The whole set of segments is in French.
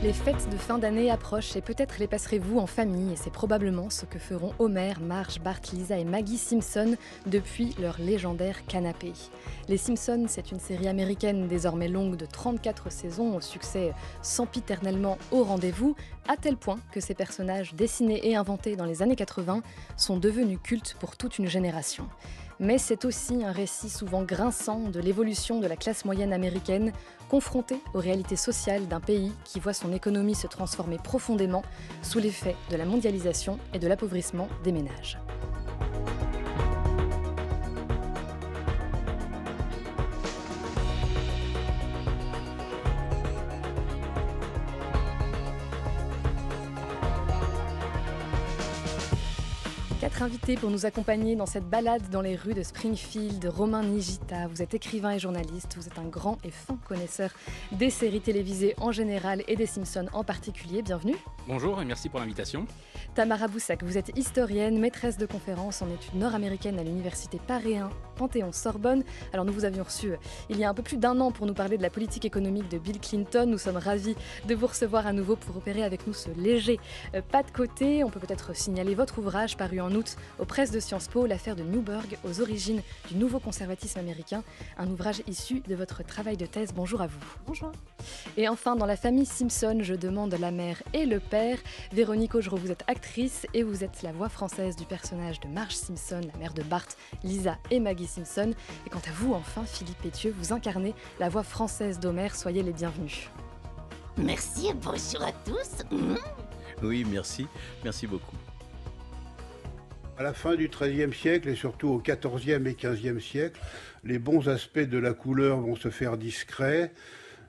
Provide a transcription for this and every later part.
Les fêtes de fin d'année approchent et peut-être les passerez-vous en famille et c'est probablement ce que feront Homer, Marge, Bart, Lisa et Maggie Simpson depuis leur légendaire canapé. Les Simpsons, c'est une série américaine désormais longue de 34 saisons au succès sempiternellement au rendez-vous, à tel point que ces personnages dessinés et inventés dans les années 80 sont devenus cultes pour toute une génération. Mais c'est aussi un récit souvent grinçant de l'évolution de la classe moyenne américaine, confrontée aux réalités sociales d'un pays qui voit son économie se transformer profondément sous l'effet de la mondialisation et de l'appauvrissement des ménages. Quatre invités pour nous accompagner dans cette balade dans les rues de Springfield. Romain Nigita, vous êtes écrivain et journaliste, vous êtes un grand et fin connaisseur des séries télévisées en général et des Simpsons en particulier. Bienvenue. Bonjour et merci pour l'invitation. Tamara Boussac, vous êtes historienne, maîtresse de conférences en études nord-américaines à l'université Paris 1, Panthéon-Sorbonne. Alors nous vous avions reçu il y a un peu plus d'un an pour nous parler de la politique économique de Bill Clinton. Nous sommes ravis de vous recevoir à nouveau pour opérer avec nous ce léger pas de côté. On peut peut-être signaler votre ouvrage paru en août aux presses de Sciences Po, l'affaire de Newburgh aux origines du nouveau conservatisme américain, un ouvrage issu de votre travail de thèse. Bonjour à vous. Bonjour. Et enfin, dans la famille Simpson, je demande la mère et le père. Véronique Augereau, vous êtes actrice et vous êtes la voix française du personnage de Marge Simpson, la mère de Bart, Lisa et Maggie Simpson. Et quant à vous, enfin, Philippe Pétieux, vous incarnez la voix française d'Homer. Soyez les bienvenus. Merci et bonjour à tous. Oui, merci. Merci beaucoup. À la fin du XIIIe siècle et surtout au XIVe et XVe siècle, les bons aspects de la couleur vont se faire discrets.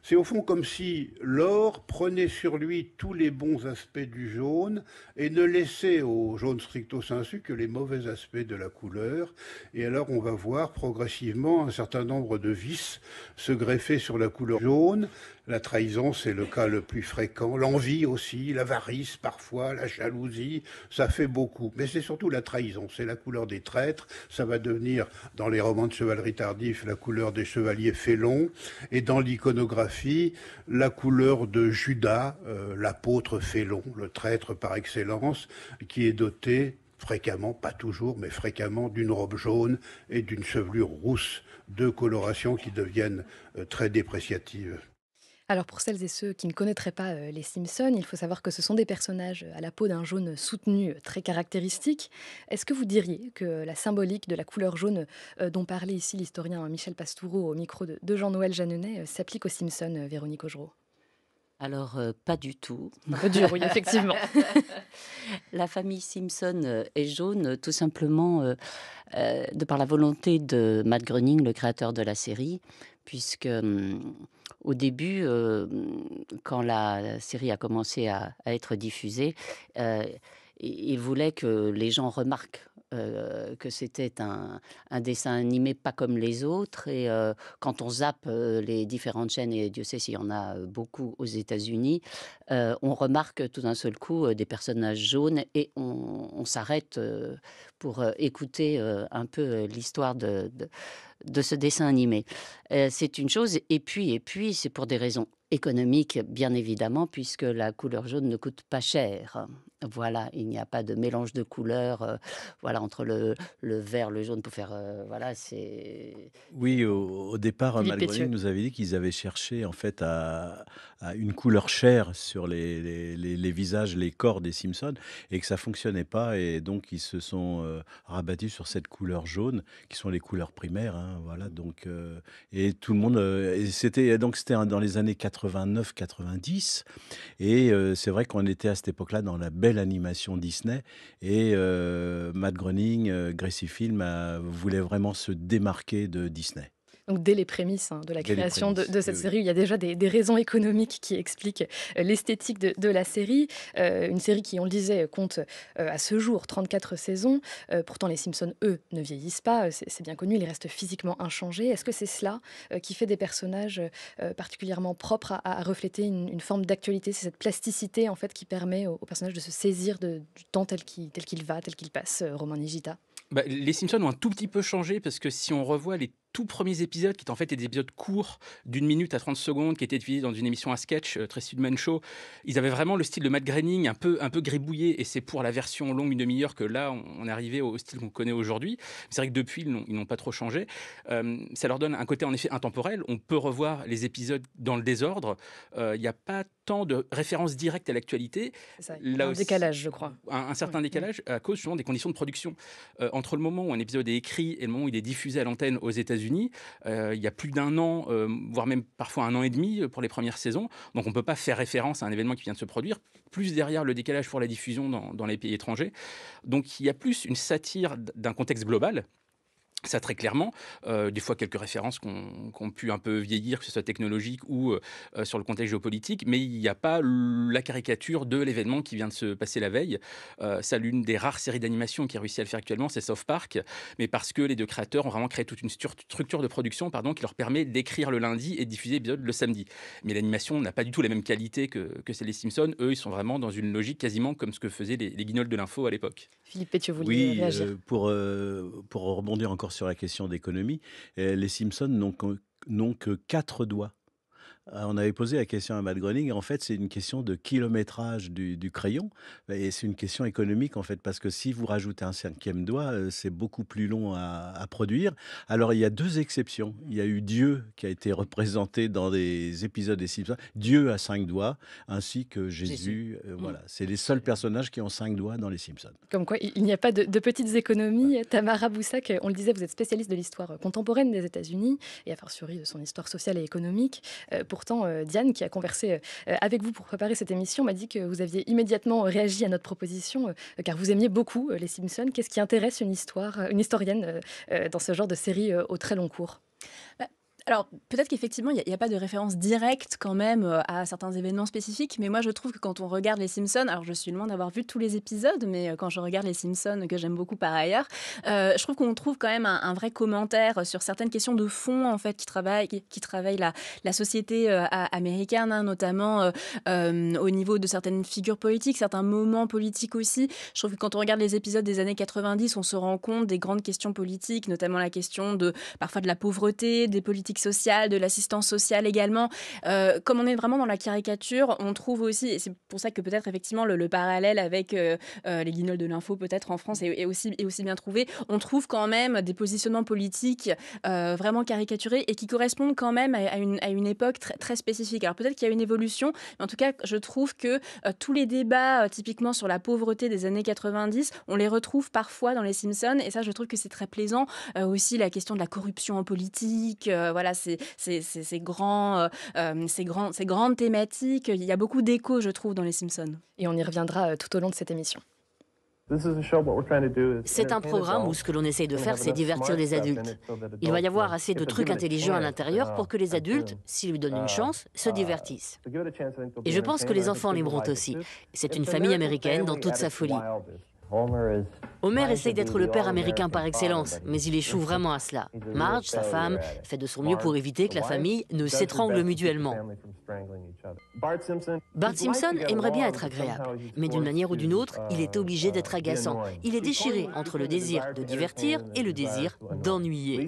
C'est au fond comme si l'or prenait sur lui tous les bons aspects du jaune et ne laissait au jaune stricto sensu que les mauvais aspects de la couleur. Et alors on va voir progressivement un certain nombre de vices se greffer sur la couleur jaune. La trahison, c'est le cas le plus fréquent. L'envie aussi, l'avarice parfois, la jalousie, ça fait beaucoup. Mais c'est surtout la trahison, c'est la couleur des traîtres. Ça va devenir, dans les romans de chevalerie tardif, la couleur des chevaliers félons. Et dans l'iconographie, la couleur de Judas, l'apôtre félon, le traître par excellence, qui est doté fréquemment, pas toujours, mais fréquemment, d'une robe jaune et d'une chevelure rousse. Deux colorations qui deviennent très dépréciatives. Alors pour celles et ceux qui ne connaîtraient pas les Simpsons, il faut savoir que ce sont des personnages à la peau d'un jaune soutenu très caractéristique. Est-ce que vous diriez que la symbolique de la couleur jaune dont parlait ici l'historien Michel Pastoureau au micro de Jean-Noël Jeanneney s'applique aux Simpsons, Véronique Augereau? Alors, pas du tout. Un peu dur, oui, effectivement. La famille Simpson est jaune tout simplement de par la volonté de Matt Groening, le créateur de la série, puisque au début, quand la série a commencé à être diffusée, il voulait que les gens remarquent que c'était un dessin animé pas comme les autres. Et quand on zappe les différentes chaînes, et Dieu sait s'il y en a beaucoup aux États-Unis, on remarque tout d'un seul coup des personnages jaunes et on s'arrête pour écouter un peu l'histoire de ce dessin animé. C'est une chose, et puis c'est pour des raisons économiques, bien évidemment, puisque la couleur jaune ne coûte pas cher. Voilà, il n'y a pas de mélange de couleurs, voilà, entre le vert, le jaune pour faire, voilà, c'est... Oui, au départ, Philippe Matt Pétieux. Groening nous avait dit qu'ils avaient cherché en fait à une couleur chair sur les visages, les corps des Simpsons, et que ça fonctionnait pas, et donc ils se sont rabattus sur cette couleur jaune, qui sont les couleurs primaires, hein, voilà. Donc et tout le monde, et c'était dans les années 89-90, et c'est vrai qu'on était à cette époque-là dans la belle animation Disney, et Matt Groening, Gracie Film voulait vraiment se démarquer de Disney. Donc dès les prémices de la Dès les création de prémices, cette oui, oui. série, il y a déjà des raisons économiques qui expliquent l'esthétique de la série. Une série qui, on le disait, compte à ce jour 34 saisons. Pourtant, les Simpsons, eux, ne vieillissent pas. C'est bien connu, ils restent physiquement inchangés. Est-ce que c'est cela qui fait des personnages particulièrement propres à refléter une forme d'actualité? C'est cette plasticité en fait qui permet aux personnages de se saisir du temps tel qu'il va, tel qu'il passe, Romain Nigita? Les Simpsons ont un tout petit peu changé parce que si on revoit les tout premiers épisodes, qui étaient en fait des épisodes courts, d'1 minute à 30 secondes, qui étaient diffusés dans une émission à sketch, Tracy Ullman Show, ils avaient vraiment le style de Matt Groening, un peu gribouillé, et c'est pour la version longue, une demi-heure, que là, on est arrivé au style qu'on connaît aujourd'hui. C'est vrai que depuis, ils n'ont pas trop changé. Ça leur donne un côté, en effet, intemporel. On peut revoir les épisodes dans le désordre. Il n'y a pas tant de références directes à l'actualité. C'est ça, il y a un décalage, je crois. Un certain décalage à cause justement des conditions de production. Entre le moment où un épisode est écrit et le moment où il est diffusé à l'antenne aux États-Unis, il y a plus d'1 an, voire même parfois 1 an et demi pour les premières saisons. Donc on ne peut pas faire référence à un événement qui vient de se produire. Plus derrière le décalage pour la diffusion dans les pays étrangers. Donc il y a plus une satire d'un contexte global. Ça, très clairement, des fois quelques références qui ont pu un peu vieillir, que ce soit technologique ou sur le contexte géopolitique, mais il n'y a pas la caricature de l'événement qui vient de se passer la veille. Ça, l'une des rares séries d'animation qui a réussi à le faire actuellement, c'est South Park, mais parce que les deux créateurs ont vraiment créé toute une structure de production qui leur permet d'écrire le lundi et de diffuser l'épisode le samedi. Mais l'animation n'a pas du tout la même qualité que celle des Simpsons. Eux, ils sont vraiment dans une logique quasiment comme ce que faisaient les guignols de l'info à l'époque. Philippe Pétieux, vous vouliez réagir? Pour rebondir encore sur la question d'économie, les Simpsons n'ont que 4 doigts. On avait posé la question à Matt Groening, et en fait, c'est une question de kilométrage du crayon, et c'est une question économique, en fait, parce que si vous rajoutez un 5e doigt, c'est beaucoup plus long à produire. Alors, il y a 2 exceptions. Il y a eu Dieu qui a été représenté dans des épisodes des Simpsons, Dieu à 5 doigts, ainsi que Jésus. Voilà, c'est les seuls personnages qui ont 5 doigts dans les Simpsons. Comme quoi, il n'y a pas de petites économies. Tamara Boussac, on le disait, vous êtes spécialiste de l'histoire contemporaine des États-Unis, et a fortiori de son histoire sociale et économique. Pourtant, Diane, qui a conversé avec vous pour préparer cette émission, m'a dit que vous aviez immédiatement réagi à notre proposition, car vous aimiez beaucoup les Simpsons. Qu'est-ce qui intéresse une historienne dans ce genre de série au très long cours? Alors, peut-être qu'effectivement, il n'y a pas de référence directe quand même à certains événements spécifiques, mais moi je trouve que quand on regarde les Simpsons, alors je suis loin d'avoir vu tous les épisodes, mais quand je regarde les Simpsons, que j'aime beaucoup par ailleurs, je trouve qu'on trouve quand même un vrai commentaire sur certaines questions de fond, en fait, qui travaillent la société américaine, hein, notamment au niveau de certaines figures politiques, certains moments politiques aussi. Je trouve que quand on regarde les épisodes des années 90, on se rend compte des grandes questions politiques, notamment la question parfois de la pauvreté, des politiques sociale, de l'assistance sociale également. Comme on est vraiment dans la caricature, on trouve aussi, et c'est pour ça que peut-être effectivement le parallèle avec les guignols de l'info peut-être en France est aussi bien trouvé, on trouve quand même des positionnements politiques vraiment caricaturés et qui correspondent quand même à une époque très, très spécifique. Alors peut-être qu'il y a une évolution, mais en tout cas je trouve que tous les débats typiquement sur la pauvreté des années 90, on les retrouve parfois dans les Simpsons, et ça je trouve que c'est très plaisant. Aussi la question de la corruption en politique, voilà, ces grandes thématiques. Il y a beaucoup d'échos, je trouve, dans les Simpsons. Et on y reviendra tout au long de cette émission. C'est un programme où ce que l'on essaye de faire, c'est divertir les adultes. Il va y avoir assez de trucs intelligents à l'intérieur pour que les adultes, s'ils lui donnent une chance, se divertissent. Et je pense que les enfants l'aimeront aussi. C'est une famille américaine dans toute sa folie. Homer essaye d'être le père américain par excellence, mais il échoue vraiment à cela. Marge, sa femme, fait de son mieux pour éviter que la famille ne s'étrangle mutuellement. Bart Simpson aimerait bien être agréable, mais d'une manière ou d'une autre, il est obligé d'être agaçant. Il est déchiré entre le désir de divertir et le désir d'ennuyer.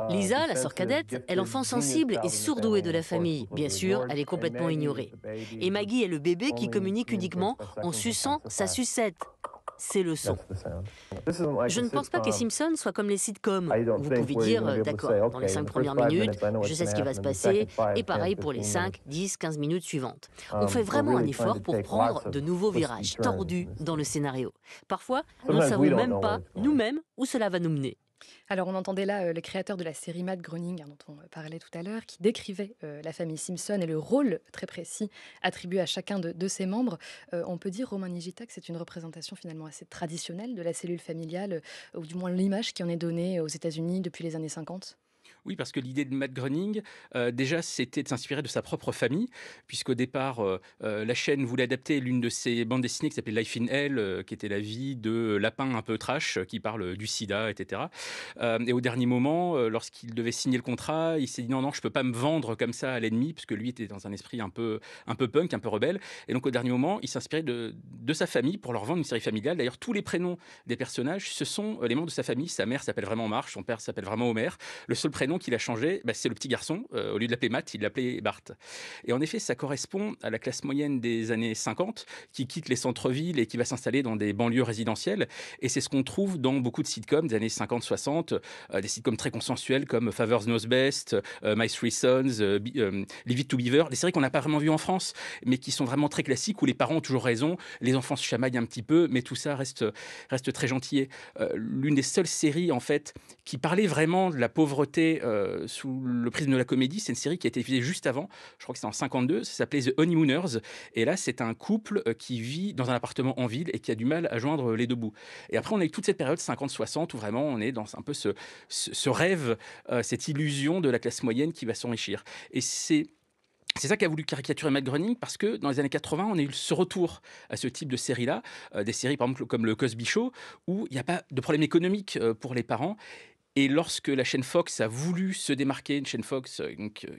Lisa, la sœur cadette, est l'enfant sensible et sourdoué de la famille. Bien sûr, elle est complètement ignorée. Et Maggie est le bébé qui communique uniquement en suçant sa sucette. C'est le son. Je ne pense pas que les Simpsons soient comme les sitcoms. Vous pouvez dire, d'accord, dans les 5 premières minutes, je sais ce qui va se passer, et pareil pour les 5, 10, 15 minutes suivantes. On fait vraiment un effort pour prendre de nouveaux virages tordus dans le scénario. Parfois, nous ne savons même pas, nous-mêmes, où cela va nous mener. Alors on entendait là le créateur de la série Matt Groening, dont on parlait tout à l'heure, qui décrivait la famille Simpson et le rôle très précis attribué à chacun de ses membres. On peut dire, Romain Nigita, que c'est une représentation finalement assez traditionnelle de la cellule familiale, ou du moins l'image qui en est donnée aux États-Unis depuis les années 50. Oui, parce que l'idée de Matt Groening, déjà, c'était de s'inspirer de sa propre famille, puisqu'au départ, la chaîne voulait adapter l'une de ses bandes dessinées qui s'appelait Life in Hell, qui était la vie de lapins un peu trash, qui parle du sida, etc. Et au dernier moment, lorsqu'il devait signer le contrat, il s'est dit non, je peux pas me vendre comme ça à l'ennemi, parce que lui était dans un esprit un peu punk, un peu rebelle. Et donc, au dernier moment, il s'inspirait de sa famille pour leur vendre une série familiale. D'ailleurs, tous les prénoms des personnages, ce sont les membres de sa famille. Sa mère s'appelle vraiment Marge, son père s'appelle vraiment Homer. Le seul prénom qu'il a changé, c'est le petit garçon. Au lieu de l'appeler Matt, il l'appelait Bart. Et en effet, ça correspond à la classe moyenne des années 50 qui quitte les centres-villes et qui va s'installer dans des banlieues résidentielles. Et c'est ce qu'on trouve dans beaucoup de sitcoms des années 50-60, des sitcoms très consensuels comme Father Knows Best, My Three Sons, Leave It to Beaver, des séries qu'on n'a pas vraiment vues en France, mais qui sont vraiment très classiques, où les parents ont toujours raison, les enfants se chamaillent un petit peu, mais tout ça reste très gentil. L'une des seules séries, en fait, qui parlait vraiment de la pauvreté sous le prisme de la comédie, c'est une série qui a été diffusée juste avant, je crois que c'était en 52, ça s'appelait The Honeymooners, et là, c'est un couple qui vit dans un appartement en ville et qui a du mal à joindre les deux bouts. Et après, on a eu toute cette période 50-60 où vraiment on est dans un peu ce rêve, cette illusion de la classe moyenne qui va s'enrichir. Et c'est ça qu'a voulu caricaturer Matt Groening, parce que dans les années 80, on a eu ce retour à ce type de série-là, des séries par exemple comme le Cosby Show, où il n'y a pas de problème économique pour les parents. Et lorsque la chaîne Fox a voulu se démarquer, une chaîne Fox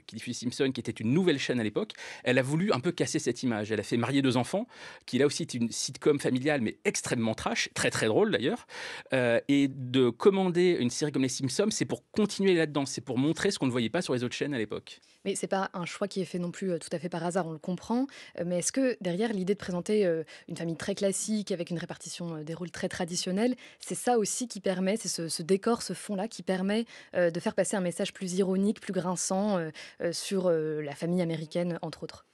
qui diffuse Simpson, qui était une nouvelle chaîne à l'époque, elle a voulu un peu casser cette image. Elle a fait Marier deux enfants, qui là aussi est une sitcom familiale, mais extrêmement trash, très très drôle d'ailleurs. Et de commander une série comme les Simpsons, c'est pour continuer là-dedans, c'est pour montrer ce qu'on ne voyait pas sur les autres chaînes à l'époque. Mais c'est pas un choix qui est fait non plus tout à fait par hasard, on le comprend. Mais est-ce que derrière l'idée de présenter une famille très classique avec une répartition des rôles très traditionnelle, c'est ça aussi qui permet, c'est ce décor, ce fond-là qui permet de faire passer un message plus ironique, plus grinçant sur la famille américaine, entre autres?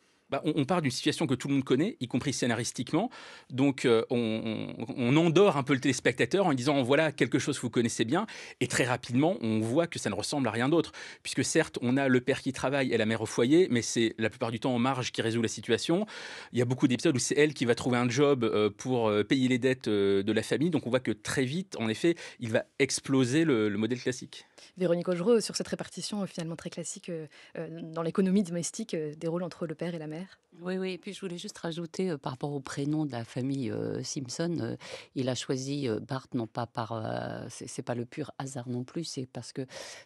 On part d'une situation que tout le monde connaît, y compris scénaristiquement. Donc, on endort un peu le téléspectateur en lui disant voilà quelque chose que vous connaissez bien. Et très rapidement, on voit que ça ne ressemble à rien d'autre. Puisque certes, on a le père qui travaille et la mère au foyer, mais c'est la plupart du temps en Marge qui résout la situation. Il y a beaucoup d'épisodes où c'est elle qui va trouver un job pour payer les dettes de la famille. Donc, on voit que très vite, en effet, il va exploser le modèle classique. Véronique Augereau, sur cette répartition finalement très classique dans l'économie domestique des rôles entre le père et la mère. Oui, oui. Et puis je voulais juste rajouter par rapport au prénom de la famille Simpson, il a choisi Bart non pas par, c'est pas le pur hasard non plus, c'est parce que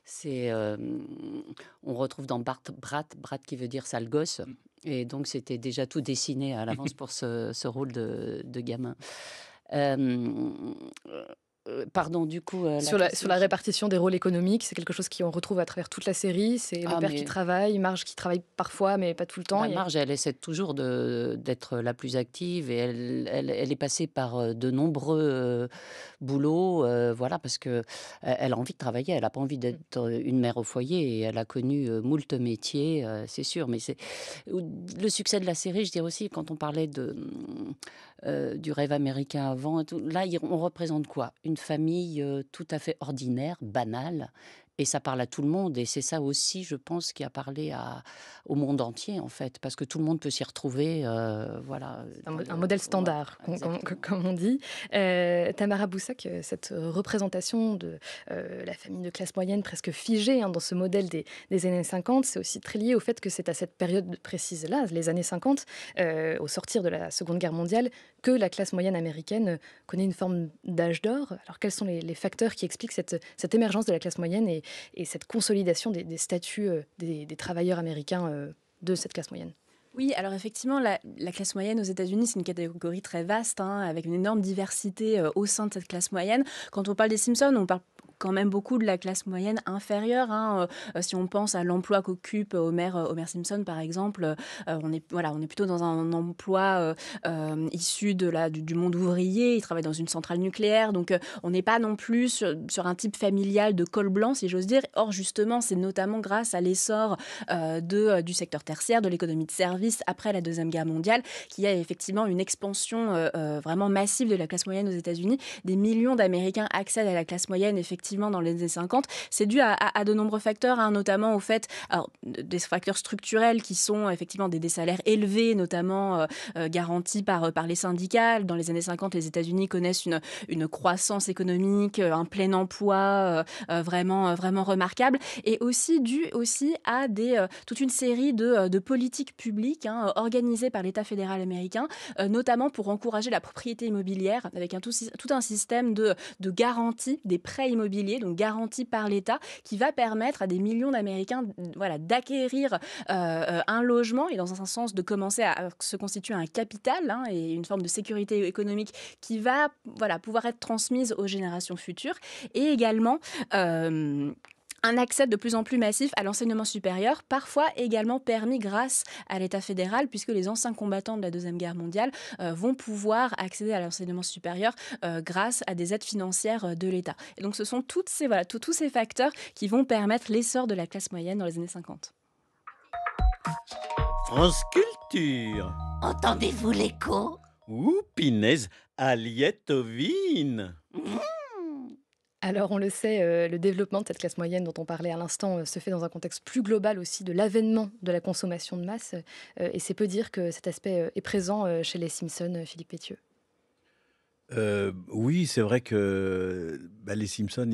c'est, on retrouve dans Bart Brat qui veut dire sale gosse, et donc c'était déjà tout dessiné à l'avance pour ce rôle de gamin. Euh, Pardon, du coup, Sur la répartition des rôles économiques, c'est quelque chose qu'on retrouve à travers toute la série. C'est le père qui travaille, Marge qui travaille parfois, mais pas tout le temps. Marge, elle essaie toujours d'être la plus active, et elle est passée par de nombreux boulots, voilà, parce que elle a envie de travailler, elle n'a pas envie d'être une mère au foyer, et elle a connu moult métiers, c'est sûr. Mais c'est le succès de la série, je dirais aussi, quand on parlait du rêve américain avant, là, on représente quoi? Une famille tout à fait ordinaire, banale, et ça parle à tout le monde. Et c'est ça aussi, je pense, qui a parlé au monde entier, en fait, parce que tout le monde peut s'y retrouver. Voilà. Un modèle standard, comme on dit. Tamara Boussac, cette représentation de la famille de classe moyenne presque figée dans ce modèle des années 50, c'est aussi très lié au fait que c'est à cette période précise-là, les années 50, au sortir de la Seconde Guerre mondiale, que la classe moyenne américaine connaît une forme d'âge d'or. Alors quels sont les facteurs qui expliquent cette émergence de la classe moyenne et cette consolidation des statuts des travailleurs américains de cette classe moyenne? Oui, alors effectivement, la classe moyenne aux États-Unis, c'est une catégorie très vaste, avec une énorme diversité au sein de cette classe moyenne. Quand on parle des Simpsons, on parle quand même beaucoup de la classe moyenne inférieure. Si on pense à l'emploi qu'occupe Homer Simpson, par exemple, on est plutôt dans un emploi issu du monde ouvrier. Il travaille dans une centrale nucléaire, donc on n'est pas non plus sur un type familial de col blanc, si j'ose dire. Or, justement, c'est notamment grâce à l'essor du secteur tertiaire, de l'économie de service après la Deuxième Guerre mondiale, qu'il y a effectivement une expansion vraiment massive de la classe moyenne aux États-Unis. Des millions d'Américains accèdent à la classe moyenne, effectivement, effectivement dans les années 50. C'est dû à de nombreux facteurs, hein, notamment au fait, alors, des facteurs structurels qui sont effectivement des salaires élevés, notamment garantis par les syndicats. Dans les années 50, les États-Unis connaissent une croissance économique, un plein emploi vraiment remarquable, et aussi dû à toute une série de politiques publiques, hein, organisées par l'État fédéral américain, notamment pour encourager la propriété immobilière, avec tout un système de garantie des prêts immobiliers, donc garantis par l'État, qui va permettre à des millions d'Américains d'acquérir un logement et dans un sens de commencer à se constituer un capital, hein, et une forme de sécurité économique qui va pouvoir être transmise aux générations futures, et également un accès de plus en plus massif à l'enseignement supérieur, parfois également permis grâce à l'État fédéral, puisque les anciens combattants de la Deuxième Guerre mondiale vont pouvoir accéder à l'enseignement supérieur grâce à des aides financières de l'État. Et donc ce sont tous ces facteurs qui vont permettre l'essor de la classe moyenne dans les années 50. France Culture. Entendez-vous l'écho? Ouh, pinaise, Aliette Ovine. Alors, on le sait, le développement de cette classe moyenne dont on parlait à l'instant se fait dans un contexte plus global aussi de l'avènement de la consommation de masse. Et c'est peu dire que cet aspect est présent chez les Simpsons, Philippe Pétieux. Oui, c'est vrai que les Simpsons,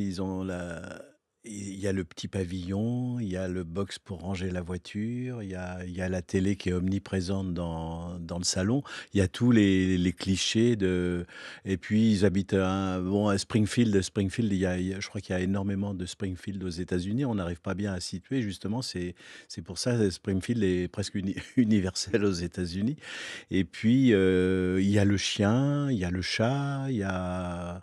il y a le petit pavillon, il y a le box pour ranger la voiture, il y a la télé qui est omniprésente dans le salon, il y a tous les clichés et puis ils habitent à Springfield. Springfield, je crois qu'il y a énormément de Springfield aux États-Unis. On n'arrive pas bien à situer, justement. C'est pour ça que Springfield est presque universel aux États-Unis. Et puis il y a le chien, il y a le chat, il y a...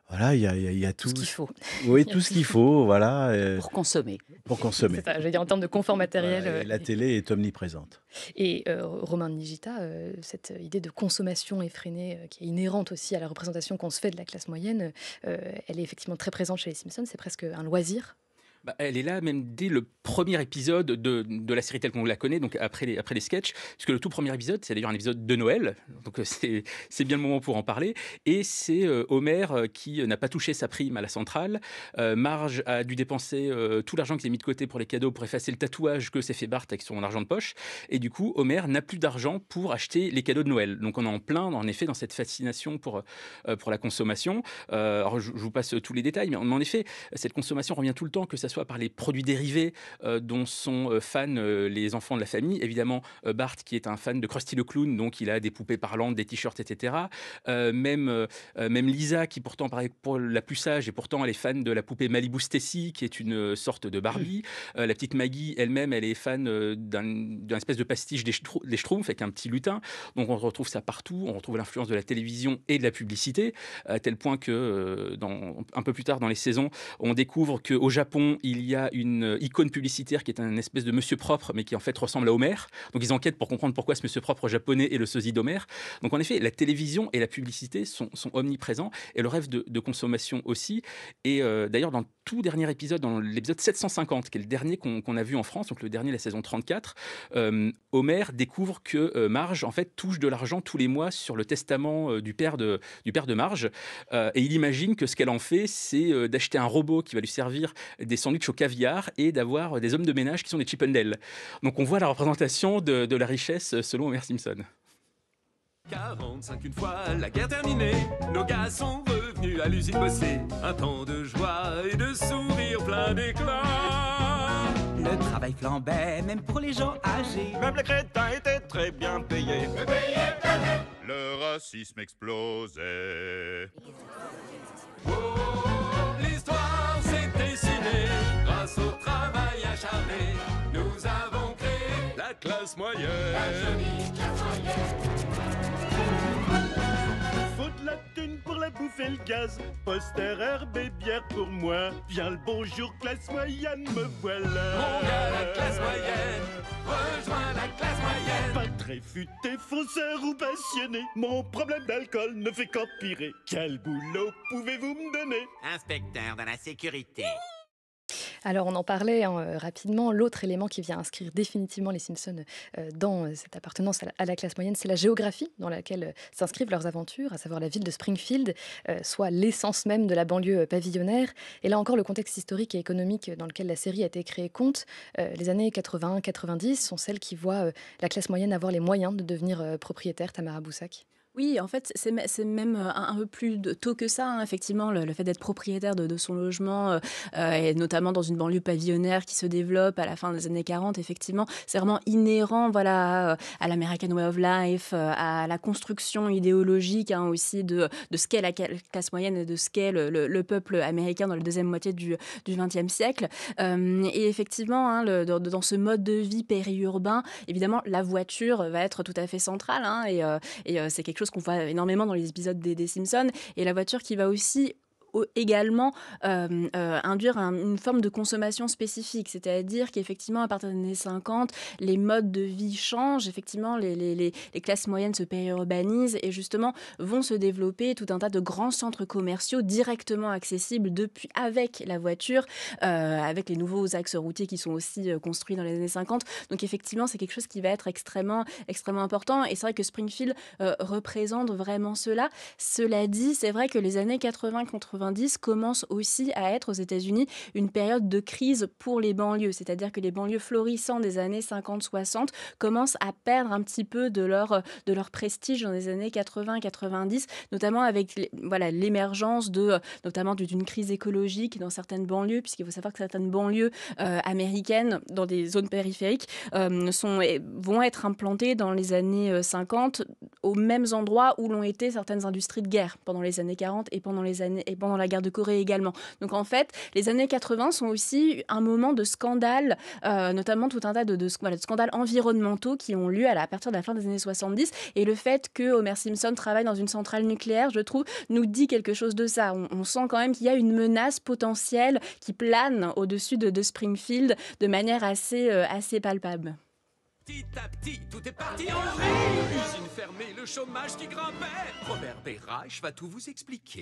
Voilà, il y a tout ce qu'il faut. Oui, tout ce qu'il faut, voilà. Pour consommer. Pour consommer. C'est ça, j'allais dire en termes de confort matériel. Voilà, la télé est omniprésente. Et Romain Nigita, cette idée de consommation effrénée qui est inhérente aussi à la représentation qu'on se fait de la classe moyenne, elle est effectivement très présente chez les Simpsons, c'est presque un loisir. Elle est là même dès le premier épisode de la série telle qu'on la connaît, donc après les sketchs, puisque le tout premier épisode, c'est d'ailleurs un épisode de Noël, donc c'est bien le moment pour en parler, et c'est Homer qui n'a pas touché sa prime à la centrale. Marge a dû dépenser tout l'argent qu'il a mis de côté pour les cadeaux pour effacer le tatouage que s'est fait Bart avec son argent de poche, et du coup Homer n'a plus d'argent pour acheter les cadeaux de Noël. Donc on est en plein, en effet, dans cette fascination pour la consommation. Alors je vous passe tous les détails, mais en effet, cette consommation revient tout le temps, que ça soit par les produits dérivés dont sont fans les enfants de la famille. Évidemment, Bart qui est un fan de Krusty le Clown, donc il a des poupées parlantes, des t-shirts, etc. Même Lisa, qui pourtant paraît pour la plus sage, et pourtant elle est fan de la poupée Malibu Stacy, qui est une sorte de Barbie. La petite Maggie, elle-même, elle est fan d'une espèce de pastiche des Schtroumpfs avec un petit lutin. Donc on retrouve ça partout. On retrouve l'influence de la télévision et de la publicité, à tel point que un peu plus tard dans les saisons, on découvre qu'au Japon, il y a une icône publicitaire qui est un espèce de monsieur propre, mais qui en fait ressemble à Homer. Donc ils enquêtent pour comprendre pourquoi ce monsieur propre japonais est le sosie d'Homer. Donc en effet, la télévision et la publicité sont omniprésents, et le rêve de consommation aussi. Et d'ailleurs, dans le tout dernier épisode, dans l'épisode 750, qui est le dernier qu'on a vu en France, donc le dernier de la saison 34, Homer découvre que Marge en fait touche de l'argent tous les mois sur le testament du père de Marge, et il imagine que ce qu'elle en fait, c'est d'acheter un robot qui va lui servir des sandwichs au caviar et d'avoir des hommes de ménage qui sont des Chippendales. Donc on voit la représentation de la richesse selon Homer Simpson. 45 une fois la guerre terminée, nos gars sont revenus à l'usine bosser. Un temps de joie et de sourires plein d'éclat. Le travail flambait, même pour les gens âgés. Même les crétins étaient très bien payés. Le racisme explosait. Oh, l'histoire s'est dessinée grâce au travail acharné. Nous avons créé la classe moyenne. La jolie classe moyenne. Faut de la thune pour la bouffe et le gaz. Poster, herbe et bière pour moi. Viens le bonjour classe moyenne, me voilà. Mon gars, la classe moyenne. Rejoins la classe moyenne. Pas très futé, faussaire ou passionné. Mon problème d'alcool ne fait qu'empirer. Quel boulot pouvez-vous me donner? Inspecteur de la sécurité. Alors, on en parlait rapidement. L'autre élément qui vient inscrire définitivement les Simpsons dans cette appartenance à la classe moyenne, c'est la géographie dans laquelle s'inscrivent leurs aventures, à savoir la ville de Springfield, soit l'essence même de la banlieue pavillonnaire. Et là encore, le contexte historique et économique dans lequel la série a été créée compte. Les années 80-90 sont celles qui voient la classe moyenne avoir les moyens de devenir propriétaire. Tamara Boussac. Oui, en fait, c'est même un peu plus tôt que ça, hein. Effectivement, le fait d'être propriétaire de son logement, et notamment dans une banlieue pavillonnaire qui se développe à la fin des années 40, effectivement, c'est vraiment inhérent voilà, à l'American Way of Life, à la construction idéologique hein, aussi de ce qu'est la classe moyenne et de ce qu'est le peuple américain dans la deuxième moitié du XXe siècle. Et effectivement, hein, dans ce mode de vie périurbain, évidemment, la voiture va être tout à fait centrale hein, et c'est quelque chose qu'on voit énormément dans les épisodes des Simpsons, et la voiture qui va aussi également induire une forme de consommation spécifique, c'est-à-dire qu'effectivement à partir des années 50, les modes de vie changent, effectivement les classes moyennes se périurbanisent et justement vont se développer tout un tas de grands centres commerciaux directement accessibles avec la voiture, avec les nouveaux axes routiers qui sont aussi construits dans les années 50. Donc effectivement c'est quelque chose qui va être extrêmement important, et c'est vrai que Springfield représente vraiment cela. Cela dit, c'est vrai que les années 80-90 commence aussi à être aux États-Unis une période de crise pour les banlieues, c'est-à-dire que les banlieues florissantes des années 50-60 commencent à perdre un petit peu de leur prestige dans les années 80-90, notamment avec l'émergence notamment d'une crise écologique dans certaines banlieues, puisqu'il faut savoir que certaines banlieues américaines dans des zones périphériques vont être implantées dans les années 50 aux mêmes endroits où l'ont été certaines industries de guerre pendant les années 40 et pendant la guerre de Corée également. Donc en fait, les années 80 sont aussi un moment de scandale, notamment tout un tas de scandales environnementaux qui ont lieu à partir de la fin des années 70. Et le fait que Homer Simpson travaille dans une centrale nucléaire, je trouve, nous dit quelque chose de ça. On sent quand même qu'il y a une menace potentielle qui plane au-dessus de Springfield de manière assez palpable. Petit à petit, tout est parti en vrille. L'usine fermée, le chômage qui grimpait. Robert Berreich va tout vous expliquer.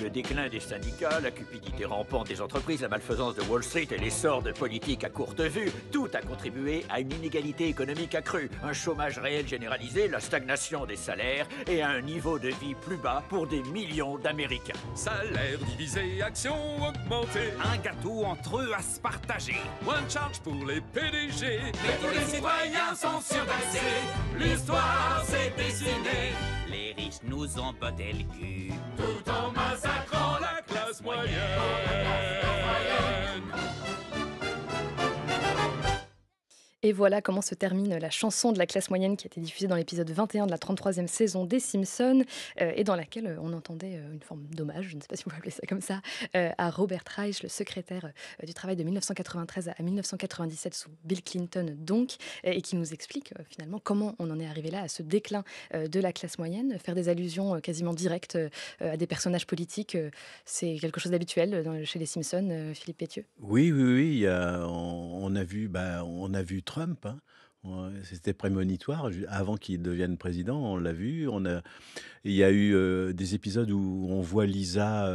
Le déclin des syndicats, la cupidité rampante des entreprises, la malfaisance de Wall Street et l'essor de politiques à courte vue, tout a contribué à une inégalité économique accrue, un chômage réel généralisé, la stagnation des salaires et un niveau de vie plus bas pour des millions d'Américains. Salaire divisé, actions augmentées. Un gâteau entre eux à se partager. One charge pour les PDG. Mais tous les citoyens sont surtaxés. L'histoire s'est dessinée. Les riches nous ont botté le cul. Tout en massacrant la classe moyenne. Et voilà comment se termine la chanson de la classe moyenne qui a été diffusée dans l'épisode 21 de la 33e saison des Simpsons et dans laquelle on entendait une forme d'hommage, je ne sais pas si vous appelez ça comme ça, à Robert Reich, le secrétaire du travail de 1993 à 1997 sous Bill Clinton donc, et qui nous explique finalement comment on en est arrivé là à ce déclin de la classe moyenne. Faire des allusions quasiment directes à des personnages politiques, c'est quelque chose d'habituel chez les Simpsons, Philippe Pétieux. Oui, on a vu Trump, hein. C'était prémonitoire. Avant qu'il devienne président, on l'a vu. Il y a eu des épisodes où on voit Lisa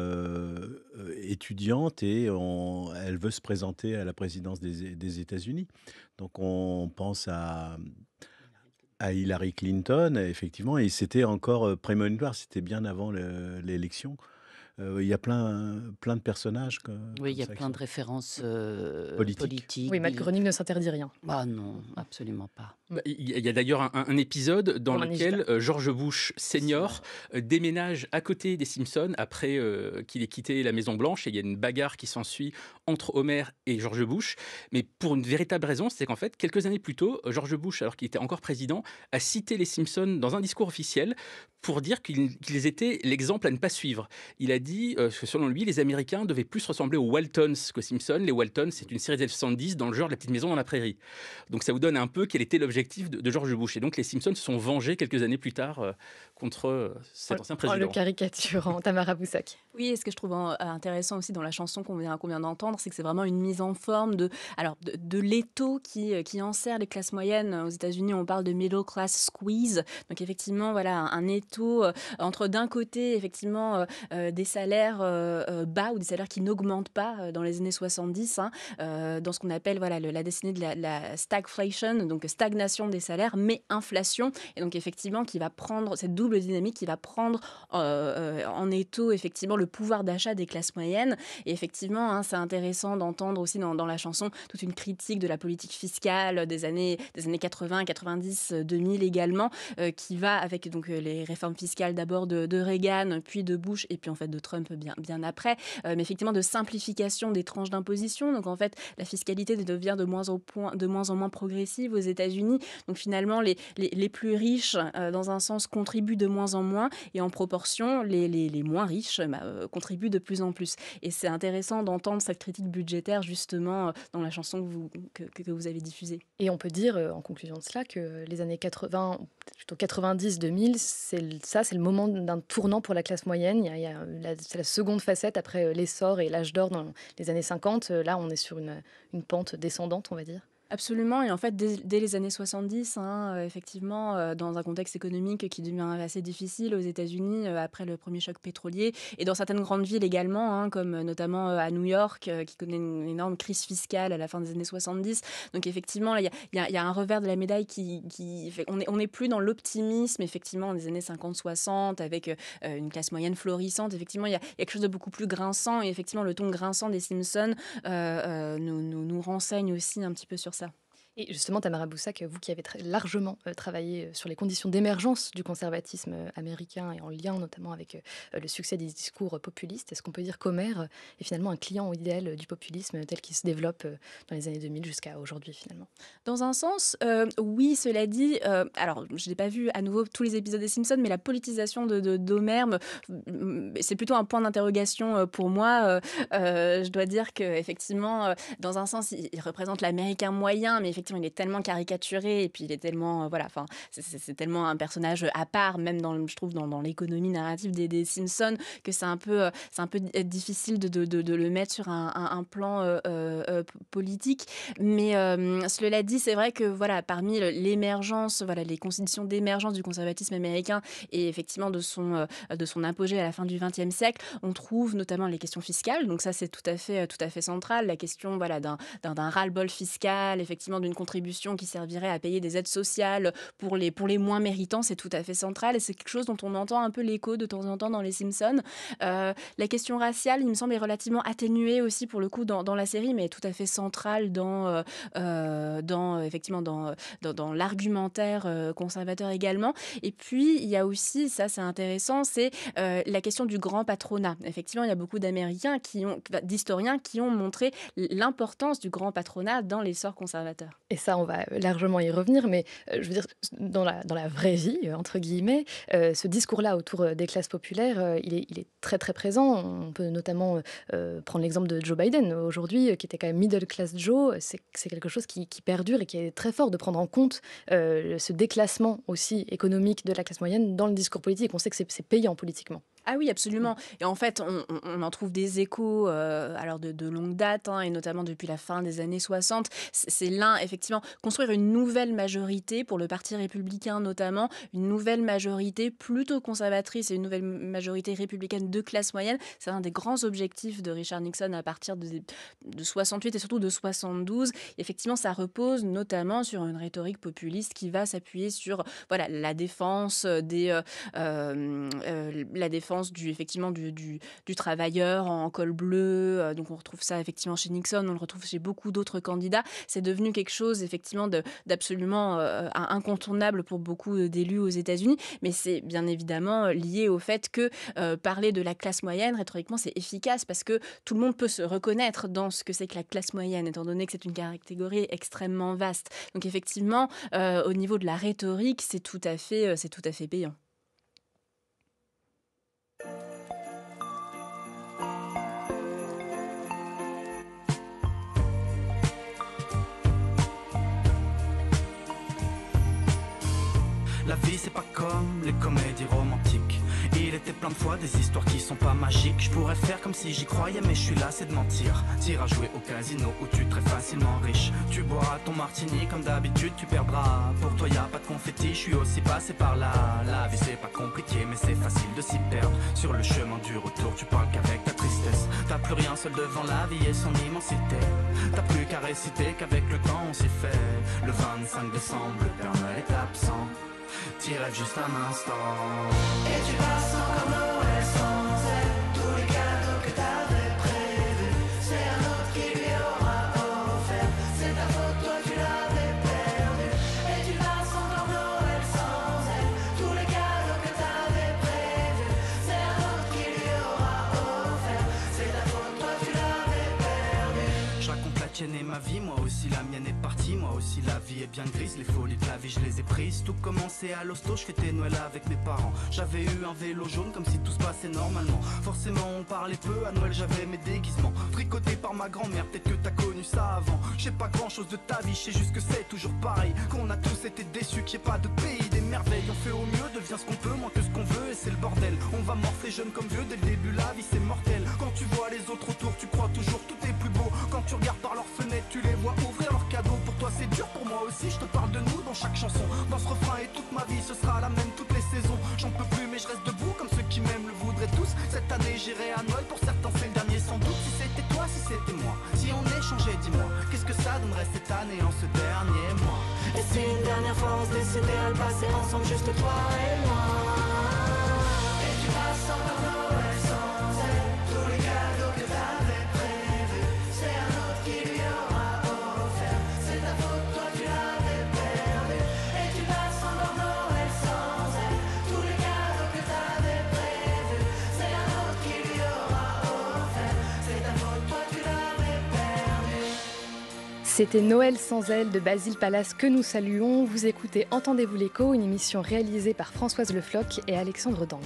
étudiante et elle veut se présenter à la présidence des États-Unis. Donc on pense à Hillary Clinton, effectivement, et c'était encore prémonitoire. C'était bien avant l'élection. Il y a plein de personnages. Oui, il y a plein de références politiques. Oui, Matt Groening ne s'interdit rien. Ah non, absolument pas. Il y a d'ailleurs un épisode dans lequel George Bush senior déménage à côté des Simpsons après qu'il ait quitté la Maison-Blanche, et il y a une bagarre qui s'ensuit entre Homer et George Bush. Mais pour une véritable raison, c'est qu'en fait, quelques années plus tôt, George Bush, alors qu'il était encore président, a cité les Simpsons dans un discours officiel pour dire qu'ils étaient l'exemple à ne pas suivre. Il a dit que selon lui, les Américains devaient plus ressembler aux Waltons qu'aux Simpsons. Les Waltons, c'est une série des années 70 dans le genre de La petite maison dans la prairie. Donc ça vous donne un peu quel était l'objectif de George Bush. Et donc les Simpsons se sont vengés quelques années plus tard contre cet ancien président. Le caricaturant, Tamara Boussac. Oui, et ce que je trouve intéressant aussi dans la chanson qu'on vient d'entendre, c'est que c'est vraiment une mise en forme de l'étau qui enserre les classes moyennes. Aux États-Unis, on parle de middle class squeeze. Donc effectivement, voilà, un étau plutôt entre d'un côté effectivement des salaires bas ou des salaires qui n'augmentent pas dans les années 70, dans ce qu'on appelle la décennie de la stagflation, donc stagnation des salaires, mais inflation, et donc effectivement qui va prendre cette double dynamique qui va prendre en étau effectivement le pouvoir d'achat des classes moyennes. Et effectivement, c'est intéressant d'entendre aussi dans la chanson toute une critique de la politique fiscale des années 80, 90, 2000 également, qui va avec donc les réformes fiscales d'abord de Reagan, puis de Bush, et puis en fait de Trump bien après, mais effectivement de simplification des tranches d'imposition. Donc en fait, la fiscalité devient de moins en moins progressive aux États-Unis. Donc finalement, les plus riches, dans un sens, contribuent de moins en moins, et en proportion, les moins riches contribuent de plus en plus. Et c'est intéressant d'entendre cette critique budgétaire justement dans la chanson que vous avez diffusée. Et on peut dire, en conclusion de cela, que les années 80, plutôt 90-2000, c'est le moment d'un tournant pour la classe moyenne. C'est la seconde facette après l'essor et l'âge d'or dans les années 50. Là, on est sur une pente descendante, on va dire. Absolument, et en fait, dès les années 70, effectivement, dans un contexte économique qui devient assez difficile aux États-Unis après le premier choc pétrolier, et dans certaines grandes villes également, comme notamment à New York, qui connaît une énorme crise fiscale à la fin des années 70. Donc effectivement, il y a un revers de la médaille qui fait, on n'est plus dans l'optimisme, effectivement, des années 50-60, avec une classe moyenne florissante. Effectivement, il y a quelque chose de beaucoup plus grinçant, et effectivement, le ton grinçant des Simpsons nous renseigne aussi un petit peu sur ça. Et justement, Tamara Boussac, vous qui avez largement travaillé sur les conditions d'émergence du conservatisme américain et en lien notamment avec le succès des discours populistes, est-ce qu'on peut dire qu'Homer est finalement un client idéal du populisme tel qu'il se développe dans les années 2000 jusqu'à aujourd'hui finalement? Dans un sens, oui, cela dit, alors je n'ai pas vu à nouveau tous les épisodes des Simpsons, mais la politisation d'Homer, c'est plutôt un point d'interrogation pour moi. Je dois dire qu'effectivement, dans un sens, il représente l'Américain moyen, mais effectivement, il est tellement caricaturé, et puis il est tellement, c'est tellement un personnage à part, même je trouve dans l'économie narrative des Simpsons, que c'est un peu difficile de le mettre sur un plan politique. Mais cela dit, c'est vrai que parmi l'émergence, les conditions d'émergence du conservatisme américain, et effectivement de son apogée à la fin du XXe siècle, on trouve notamment les questions fiscales. Donc ça, c'est tout à fait central. La question d'un ras-le-bol fiscal, effectivement d'une contribution qui servirait à payer des aides sociales pour les moins méritants, c'est tout à fait central, et c'est quelque chose dont on entend un peu l'écho de temps en temps dans les Simpsons. La question raciale, il me semble, est relativement atténuée aussi pour le coup dans la série, mais est tout à fait centrale dans l'argumentaire conservateur également. Et puis il y a aussi, ça c'est intéressant, c'est la question du grand patronat. Effectivement, il y a beaucoup d'historiens qui ont montré l'importance du grand patronat dans l'essor conservateur. Et ça, on va largement y revenir, mais je veux dire, dans la vraie vie, entre guillemets, ce discours-là autour des classes populaires, il est très très présent. On peut notamment prendre l'exemple de Joe Biden aujourd'hui, qui était quand même middle class Joe. C'est quelque chose qui perdure et qui est très fort de prendre en compte ce déclassement aussi économique de la classe moyenne dans le discours politique. On sait que c'est payant politiquement. Ah oui, absolument. Et en fait, on en trouve des échos alors de longue date, et notamment depuis la fin des années 60. C'est effectivement, construire une nouvelle majorité, pour le Parti républicain notamment, une nouvelle majorité plutôt conservatrice et une nouvelle majorité républicaine de classe moyenne. C'est un des grands objectifs de Richard Nixon à partir de 68 et surtout de 72. Et effectivement, ça repose notamment sur une rhétorique populiste qui va s'appuyer sur la défense du travailleur en col bleu. Donc on retrouve ça effectivement chez Nixon, on le retrouve chez beaucoup d'autres candidats. C'est devenu quelque chose effectivement d'absolument incontournable pour beaucoup d'élus aux États-Unis, mais c'est bien évidemment lié au fait que parler de la classe moyenne, rhétoriquement, c'est efficace parce que tout le monde peut se reconnaître dans ce que c'est que la classe moyenne, étant donné que c'est une catégorie extrêmement vaste. Donc effectivement, au niveau de la rhétorique, c'est tout à fait payant. La vie c'est pas comme les comédies romantiques. Il était plein de fois des histoires qui sont pas magiques. Je pourrais faire comme si j'y croyais, mais je suis là, c'est de mentir. Tire à jouer au casino où tu es très facilement riche. Tu boiras ton martini comme d'habitude, tu perdras. Pour toi y a pas de confetti, je suis aussi passé par là. La vie c'est pas compliqué, s'y perdre. Sur le chemin du retour, tu parles qu'avec ta tristesse. T'as plus rien seul devant la vie et son immensité. T'as plus qu'à réciter qu'avec le temps on s'y fait. Le 25 décembre, le Père Noël est absent. T'y rêves juste un instant. Et tu passes encore Noël sans elle. Tous les cadeaux que t'avais prévus, c'est un autre qui lui aura offert. C'est ta faute, toi tu l'avais perdu. Et tu passes encore Noël sans elle. Tous les cadeaux que t'avais prévus, c'est un autre qui lui aura offert. C'est ta faute, toi tu l'avais perdu. Je raconte la tienne et ma vie, moi aussi la mienne est partie. Moi aussi la vie est bien grise, les folies de la vie je les ai prises. Tout commençait à l'hosto, je fêtais Noël avec mes parents. J'avais eu un vélo jaune comme si tout se passait normalement. Forcément on parlait peu, à Noël j'avais mes déguisements tricotés par ma grand-mère, peut-être que t'as connu ça avant. Je sais pas grand chose de ta vie, je sais juste que c'est toujours pareil. Qu'on a tous été déçus, qu'il n'y ait pas de pays des merveilles. On fait au mieux, devient ce qu'on peut, moins que ce qu'on veut et c'est le bordel. On va morfler jeune comme vieux, dès le début la vie c'est mortel. Quand tu vois les autres autour, tu crois toujours tout est plus beau. Quand tu regardes par leurs fenêtres, tu les vois ouvrir leurs cadeaux. Pour toi c'est dur, pour moi aussi, je te parle de nous dans chaque chanson. Dans ce refrain et toute ma vie, ce sera la même toutes les saisons. J'en peux plus mais je reste debout comme ceux qui m'aiment le voudraient tous. Cette année j'irai à Noël, pour certains c'est le dernier sans doute. Si c'était toi, si c'était moi, si on échangeait, dis-moi, qu'est-ce que ça donnerait cette année en ce dernier mois? Et si une dernière fois on se décidait à le passer ensemble, juste toi et moi. Et tu passes encore Noël sans elle. Tous les cadeaux que t'avais prévus, c'est un autre qui lui aura offert. C'est ta faute, toi tu l'avais perdu. Et tu passes encore Noël sans elle. Tous les cadeaux que t'avais prévus, c'est un autre qui lui aura offert. C'est ta faute, toi tu l'avais perdu. C'était Noël sans elle de Basile Palace que nous saluons. Vous écoutez Entendez-vous l'écho, une émission réalisée par Françoise Le Floch et Alexandre Dang.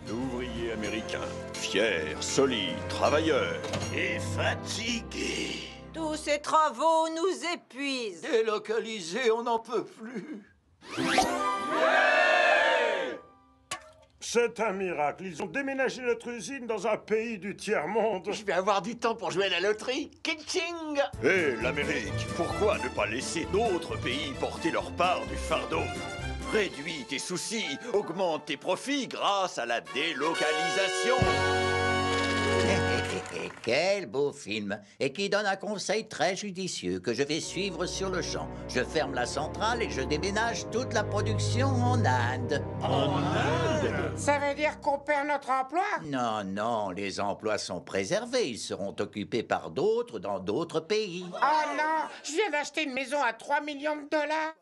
L'ouvrier américain, fier, solide, travailleur et fatigué. Tous ces travaux nous épuisent. Délocalisé, on n'en peut plus. C'est un miracle. Ils ont déménagé notre usine dans un pays du tiers-monde. Je vais avoir du temps pour jouer à la loterie. Kitching! Hé, l'Amérique, pourquoi ne pas laisser d'autres pays porter leur part du fardeau? Réduis tes soucis, augmente tes profits grâce à la délocalisation. Quel beau film, et qui donne un conseil très judicieux que je vais suivre sur le champ. Je ferme la centrale et je déménage toute la production en Inde. En Inde? Ça veut dire qu'on perd notre emploi? Non, non, les emplois sont préservés. Ils seront occupés par d'autres dans d'autres pays. Oh non, je viens d'acheter une maison à 3 millions de dollars.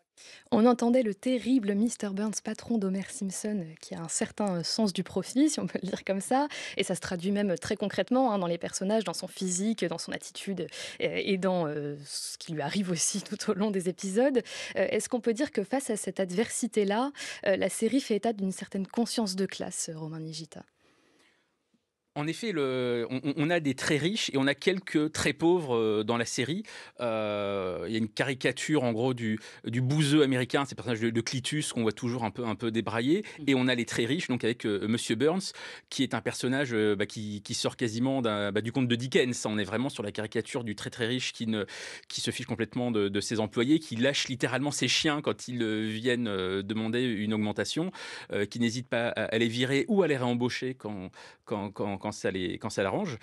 On entendait le terrible Mr. Burns, patron d'Homer Simpson, qui a un certain sens du profit, si on peut le dire comme ça, et ça se traduit même très concrètement dans les personnages, dans son physique, dans son attitude et dans ce qui lui arrive aussi tout au long des épisodes. Est-ce qu'on peut dire que face à cette adversité-là, la série fait état d'une certaine conscience de classe, Romain Nigita? En effet, on a des très riches et on a quelques très pauvres dans la série. Il y a une caricature en gros du bouseux américain, c'est le personnage de Cletus qu'on voit toujours un peu débraillé. Et on a les très riches, donc avec Monsieur Burns, qui est un personnage qui sort quasiment du conte de Dickens. On est vraiment sur la caricature du très très riche qui se fiche complètement de ses employés, qui lâche littéralement ses chiens quand ils viennent demander une augmentation, qui n'hésite pas à les virer ou à les réembaucher quand ça l'arrange.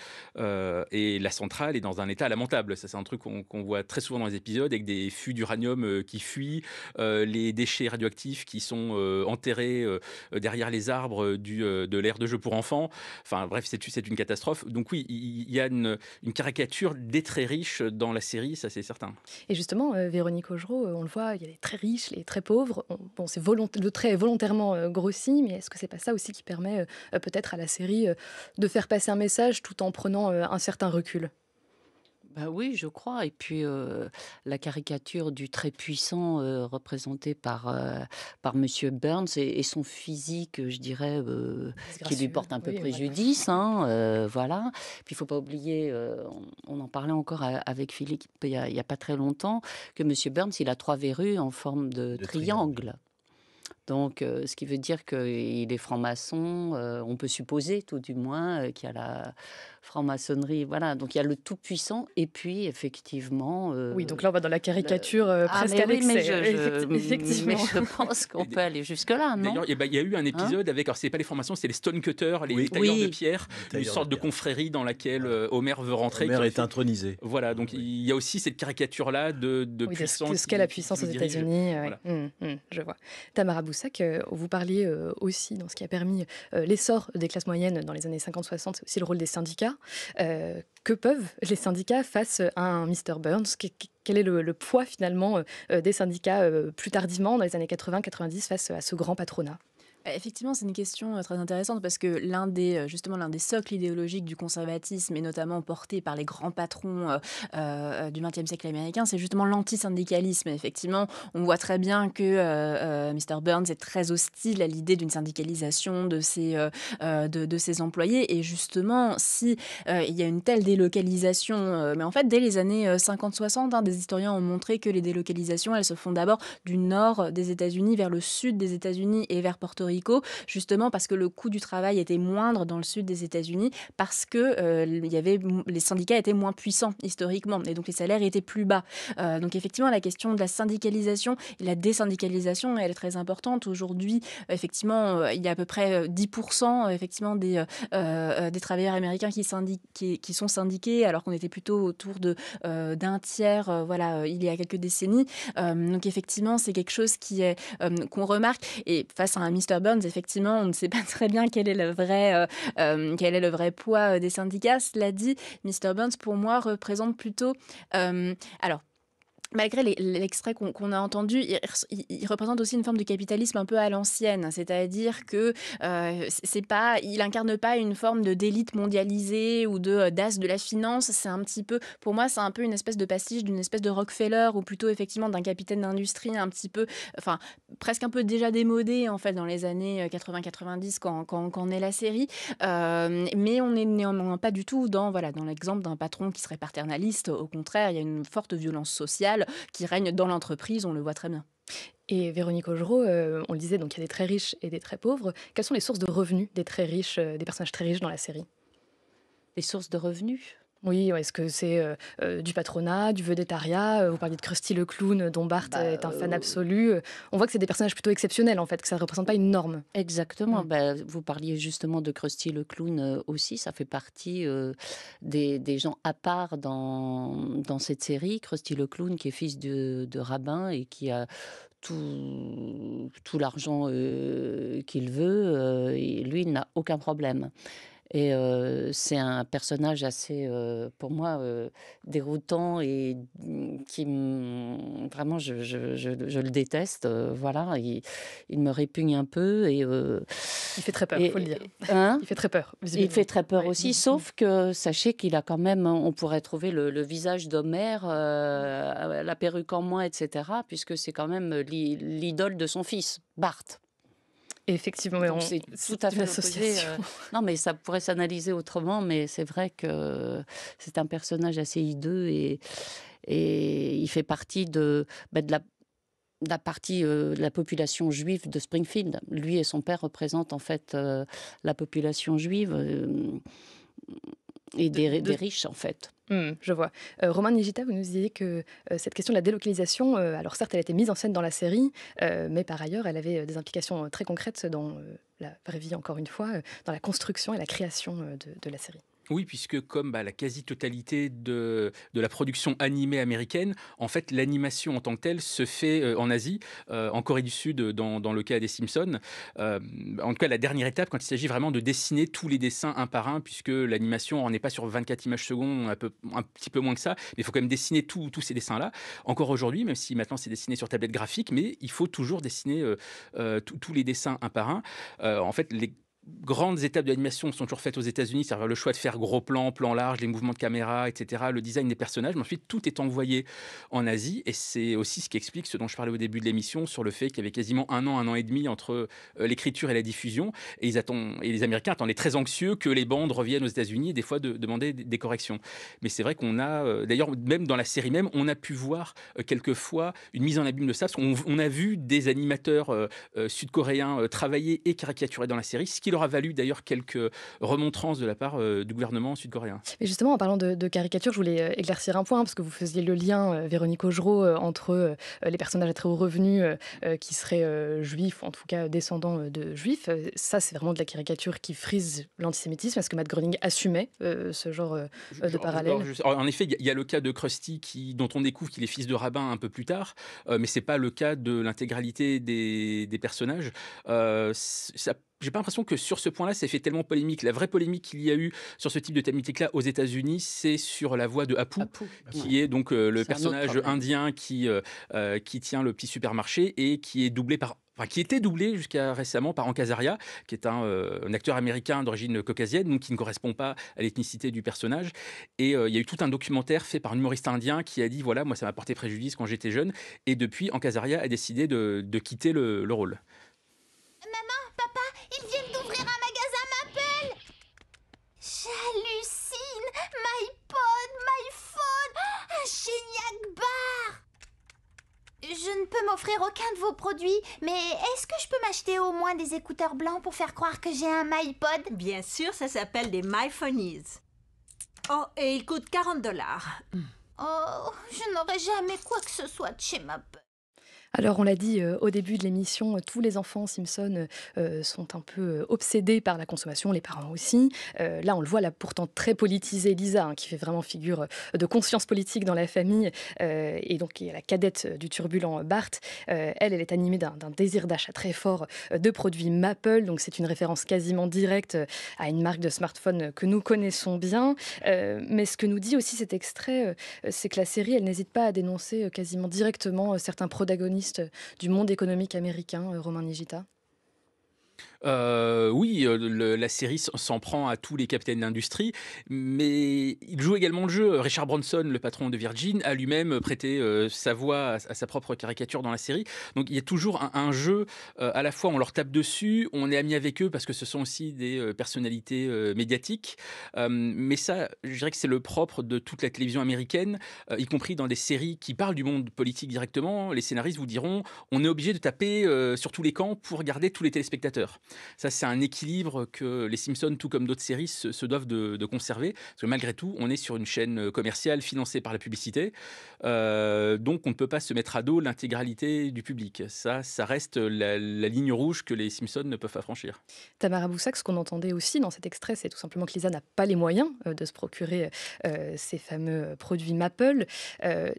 Et la centrale est dans un état lamentable. Ça, c'est un truc qu'on voit très souvent dans les épisodes, avec des fûts d'uranium qui fuient, les déchets radioactifs qui sont enterrés derrière les arbres de l'aire de jeu pour enfants. Enfin bref, c'est une catastrophe. Donc oui, il y a une caricature des très riches dans la série, ça c'est certain. Et justement, Véronique Augereau, on le voit, il y a les très riches, les très pauvres. Le trait est volontairement grossi, mais est-ce que c'est pas ça aussi qui permet peut-être à la série de faire passer un message tout en prenant un certain recul? Bah oui, je crois. Et puis la caricature du très puissant représenté par Monsieur Burns et son physique, je dirais, qui lui porte un peu préjudice. Voilà. Puis il ne faut pas oublier, on en parlait encore avec Philippe il n'y a pas très longtemps, que Monsieur Burns, il a 3 verrues en forme de triangle. Donc, ce qui veut dire qu'il est franc-maçon, on peut supposer tout du moins qu'il y a la franc-maçonnerie, voilà. Donc il y a le tout-puissant et puis effectivement... Oui, donc là on va dans la caricature presque mais à oui, l'excès. mais Effectivement. je pense qu'on peut aller jusque-là, non? D'ailleurs, il y a eu un épisode avec, alors c'est pas les francs-maçons, c'est les stonecutters, les tailleurs de pierre, une sorte de confrérie dans laquelle Homer veut rentrer. Homer est intronisé. Voilà, donc il y a aussi cette caricature-là de puissance. De ce qu'est la puissance aux États-Unis. Voilà. Je vois. Tamara Boussac, vous parliez aussi dans ce qui a permis l'essor des classes moyennes dans les années 50-60, c'est aussi le rôle des syndicats. Que peuvent les syndicats face à un Mr. Burns? Quel est le poids finalement des syndicats plus tardivement dans les années 80-90 face à ce grand patronat? Effectivement, c'est une question très intéressante parce que l'un des socles idéologiques du conservatisme, et notamment porté par les grands patrons du XXe siècle américain, c'est justement l'antisyndicalisme. Effectivement, on voit très bien que Mr. Burns est très hostile à l'idée d'une syndicalisation de ses employés. Et justement, si il y a une telle délocalisation, mais en fait, dès les années 50-60, des historiens ont montré que les délocalisations, elles se font d'abord du nord des États-Unis vers le sud des États-Unis et vers Porto Rico, justement parce que le coût du travail était moindre dans le sud des États-Unis, parce que les syndicats étaient moins puissants historiquement, et donc les salaires étaient plus bas. Donc effectivement, la question de la syndicalisation et la désyndicalisation, elle est très importante. Aujourd'hui, effectivement, il y a à peu près 10% effectivement des travailleurs américains qui sont syndiqués, alors qu'on était plutôt autour d'un tiers il y a quelques décennies. Donc effectivement, c'est quelque chose qu'on remarque. Et face à un Mr. Burns, effectivement, on ne sait pas très bien quel est le vrai poids des syndicats. Cela dit, Mr. Burns, pour moi, représente plutôt... Malgré l'extrait qu'on a entendu, il représente aussi une forme de capitalisme un peu à l'ancienne, c'est-à-dire que il incarne pas une forme d'élite mondialisée ou d'as de la finance. C'est un petit peu, pour moi, c'est un peu une espèce de pastiche d'une espèce de Rockefeller, ou plutôt effectivement d'un capitaine d'industrie un petit peu, presque un peu déjà démodé en fait dans les années 80-90 quand naît la série. Mais on n'est néanmoins pas du tout dans l'exemple d'un patron qui serait paternaliste. Au contraire, il y a une forte violence sociale qui règne dans l'entreprise, on le voit très bien. Et Véronique Augereau, on le disait, donc il y a des très riches et des très pauvres. Quelles sont les sources de revenus des personnages très riches dans la série? Les sources de revenus? Oui, est-ce que c'est du patronat, du vedettariat? Vous parliez de Krusty le clown, dont Bart est un fan absolu. On voit que c'est des personnages plutôt exceptionnels, en fait, que ça ne représente pas une norme. Exactement. Vous parliez justement de Krusty le clown aussi. Ça fait partie des gens à part dans cette série. Krusty le clown, qui est fils de rabbin et qui a tout l'argent qu'il veut. Et lui, il n'a aucun problème. Et c'est un personnage assez, pour moi, déroutant et qui vraiment, je le déteste. Voilà, il me répugne un peu. Et, il fait très peur, il faut le dire. Il fait très peur. Il fait très peur aussi, sauf que sachez qu'il a quand même, on pourrait trouver le visage d'Homer, la perruque en moins, etc., puisque c'est quand même l'idole de son fils, Bart. Effectivement, c'est tout à fait opposé. Non, mais ça pourrait s'analyser autrement, mais c'est vrai que c'est un personnage assez hideux et il fait partie de la partie de la population juive de Springfield. Lui et son père représentent en fait la population juive et des riches en fait. Je vois. Romain Nigita, vous nous disiez que cette question de la délocalisation, alors certes, elle a été mise en scène dans la série, mais par ailleurs, elle avait des implications très concrètes dans la vraie vie, encore une fois, dans la construction et la création de la série. Oui, puisque comme la quasi-totalité de la production animée américaine, en fait, l'animation en tant que telle se fait en Asie, en Corée du Sud, dans le cas des Simpsons. En tout cas, la dernière étape, quand il s'agit vraiment de dessiner tous les dessins un par un, puisque l'animation, on n'est pas sur 24 images secondes, un petit peu moins que ça, mais il faut quand même dessiner tous ces dessins-là. Encore aujourd'hui, même si maintenant c'est dessiné sur tablette graphique, mais il faut toujours dessiner tous les dessins un par un. En fait, grandes étapes de l'animation sont toujours faites aux États-Unis, c'est-à-dire le choix de faire gros plans, plans larges, les mouvements de caméra, etc., le design des personnages, mais ensuite tout est envoyé en Asie, et c'est aussi ce qui explique ce dont je parlais au début de l'émission sur le fait qu'il y avait quasiment un an et demi entre l'écriture et la diffusion, et les Américains attendaient très anxieux que les bandes reviennent aux États-Unis et des fois de demander des corrections. Mais c'est vrai qu'on a, d'ailleurs même dans la série même, on a pu voir quelquefois une mise en abîme de ça, parce qu'on a vu des animateurs sud-coréens travailler et caricaturer dans la série, ce qui leur a valu d'ailleurs quelques remontrances de la part du gouvernement sud-coréen. Et justement, en parlant de caricature, je voulais éclaircir un point, parce que vous faisiez le lien, Véronique Augereau, entre les personnages à très haut revenu qui seraient juifs, ou en tout cas descendants de juifs. Ça, c'est vraiment de la caricature qui frise l'antisémitisme. Est-ce que Matt Groening assumait ce genre de parallèle? En effet, il y a le cas de Krusty dont on découvre qu'il est fils de rabbin un peu plus tard, mais c'est pas le cas de l'intégralité des personnages. J'ai pas l'impression que sur ce point-là, ça fait tellement polémique. La vraie polémique qu'il y a eu sur ce type de thématique-là aux États-Unis, c'est sur la voix de Apu, qui est donc le personnage indien qui tient le petit supermarché et qui est doublé qui était doublé jusqu'à récemment par Hank Azaria, qui est un acteur américain d'origine caucasienne, donc qui ne correspond pas à l'ethnicité du personnage. Et il y a eu tout un documentaire fait par un humoriste indien qui a dit voilà, moi ça m'a porté préjudice quand j'étais jeune. Et depuis, Hank Azaria a décidé de quitter le rôle. Ils viennent d'ouvrir un magasin Maple. J'hallucine. MyPod, MyPhone, un Geniac Bar. Je ne peux m'offrir aucun de vos produits, mais est-ce que je peux m'acheter au moins des écouteurs blancs pour faire croire que j'ai un MyPod? Bien sûr, ça s'appelle des MyPhonies. Oh, et ils coûtent $40. Oh, je n'aurai jamais quoi que ce soit de chez Maple. Alors, on l'a dit au début de l'émission, tous les enfants Simpson sont un peu obsédés par la consommation, les parents aussi. Là, on le voit, là, pourtant très politisée, Lisa, qui fait vraiment figure de conscience politique dans la famille, et donc qui est la cadette du turbulent Bart. Elle est animée d'un désir d'achat très fort de produits Maple, donc c'est une référence quasiment directe à une marque de smartphone que nous connaissons bien. Mais ce que nous dit aussi cet extrait, c'est que la série, elle n'hésite pas à dénoncer quasiment directement certains protagonistes du monde économique américain, Romain Nigita. Oui, la série s'en prend à tous les capitaines d'industrie, mais il joue également le jeu. Richard Branson, le patron de Virgin, a lui-même prêté sa voix à sa propre caricature dans la série. Donc il y a toujours un jeu, à la fois on leur tape dessus, on est amis avec eux parce que ce sont aussi des personnalités médiatiques, mais ça, je dirais que c'est le propre de toute la télévision américaine, y compris dans des séries qui parlent du monde politique directement. Les scénaristes vous diront, on est obligé de taper sur tous les camps pour garder tous les téléspectateurs. Ça, c'est un équilibre que les Simpsons, tout comme d'autres séries, se doivent de conserver. Parce que malgré tout, on est sur une chaîne commerciale financée par la publicité. Donc, on ne peut pas se mettre à dos l'intégralité du public. Ça reste la ligne rouge que les Simpsons ne peuvent pas franchir. Tamara Boussac, ce qu'on entendait aussi dans cet extrait, c'est tout simplement que Lisa n'a pas les moyens de se procurer ces fameux produits Maple.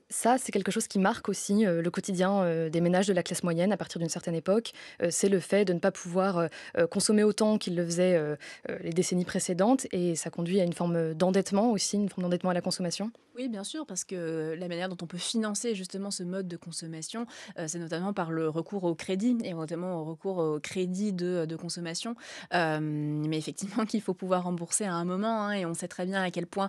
Ça, c'est quelque chose qui marque aussi le quotidien des ménages de la classe moyenne à partir d'une certaine époque. C'est le fait de ne pas pouvoir consommer autant qu'il le faisait les décennies précédentes, et ça conduit à une forme d'endettement aussi, une forme d'endettement à la consommation. Oui, bien sûr, parce que la manière dont on peut financer justement ce mode de consommation, c'est notamment par le recours au crédit, et notamment au recours au crédit de consommation. Mais effectivement qu'il faut pouvoir rembourser à un moment, et on sait très bien à quel point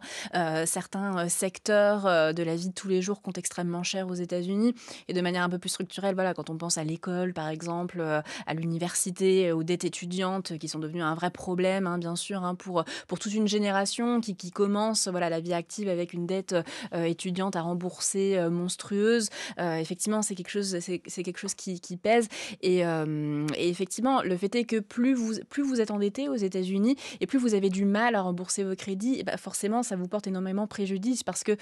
certains secteurs de la vie de tous les jours coûtent extrêmement cher aux États-Unis, et de manière un peu plus structurelle, voilà, quand on pense à l'école par exemple, à l'université, aux dettes étudiantes qui sont devenues un vrai problème, bien sûr, pour toute une génération qui commence la vie active avec une dette étudiante à rembourser monstrueuse. Effectivement, c'est quelque chose qui pèse. Et effectivement, le fait est que plus vous êtes endetté aux États-Unis et plus vous avez du mal à rembourser vos crédits, forcément, ça vous porte énormément préjudice, parce que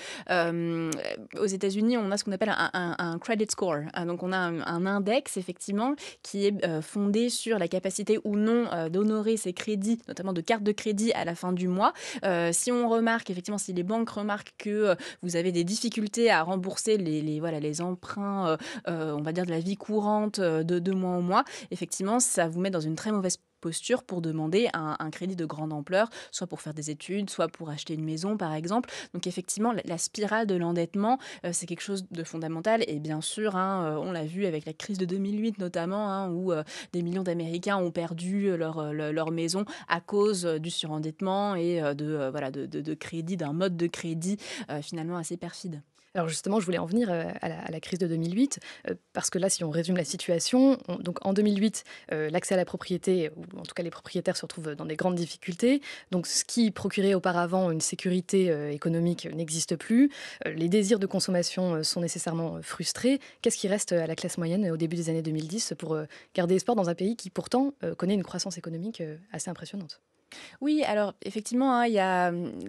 aux États-Unis, on a ce qu'on appelle un credit score. Donc, on a un index, effectivement, qui est fondé sur la capacité ou non d'honorer ses crédits, notamment de cartes de crédit à la fin du mois. Si on remarque, effectivement, si les banques remarquent que vous avez des difficultés à rembourser les emprunts, on va dire, de la vie courante de mois en mois, effectivement, ça vous met dans une très mauvaise posture pour demander un crédit de grande ampleur, soit pour faire des études, soit pour acheter une maison, par exemple. Donc effectivement, la spirale de l'endettement, c'est quelque chose de fondamental. Et bien sûr, on l'a vu avec la crise de 2008 notamment, où des millions d'Américains ont perdu leur maison à cause du surendettement et de crédit, d'un mode de crédit finalement assez perfide. Alors justement, je voulais en venir à la crise de 2008, parce que là, si on résume la situation, donc en 2008, l'accès à la propriété, ou en tout cas les propriétaires se retrouvent dans des grandes difficultés. Donc ce qui procurait auparavant une sécurité économique n'existe plus. Les désirs de consommation sont nécessairement frustrés. Qu'est-ce qui reste à la classe moyenne au début des années 2010 pour garder espoir dans un pays qui pourtant connaît une croissance économique assez impressionnante ? Oui, alors effectivement,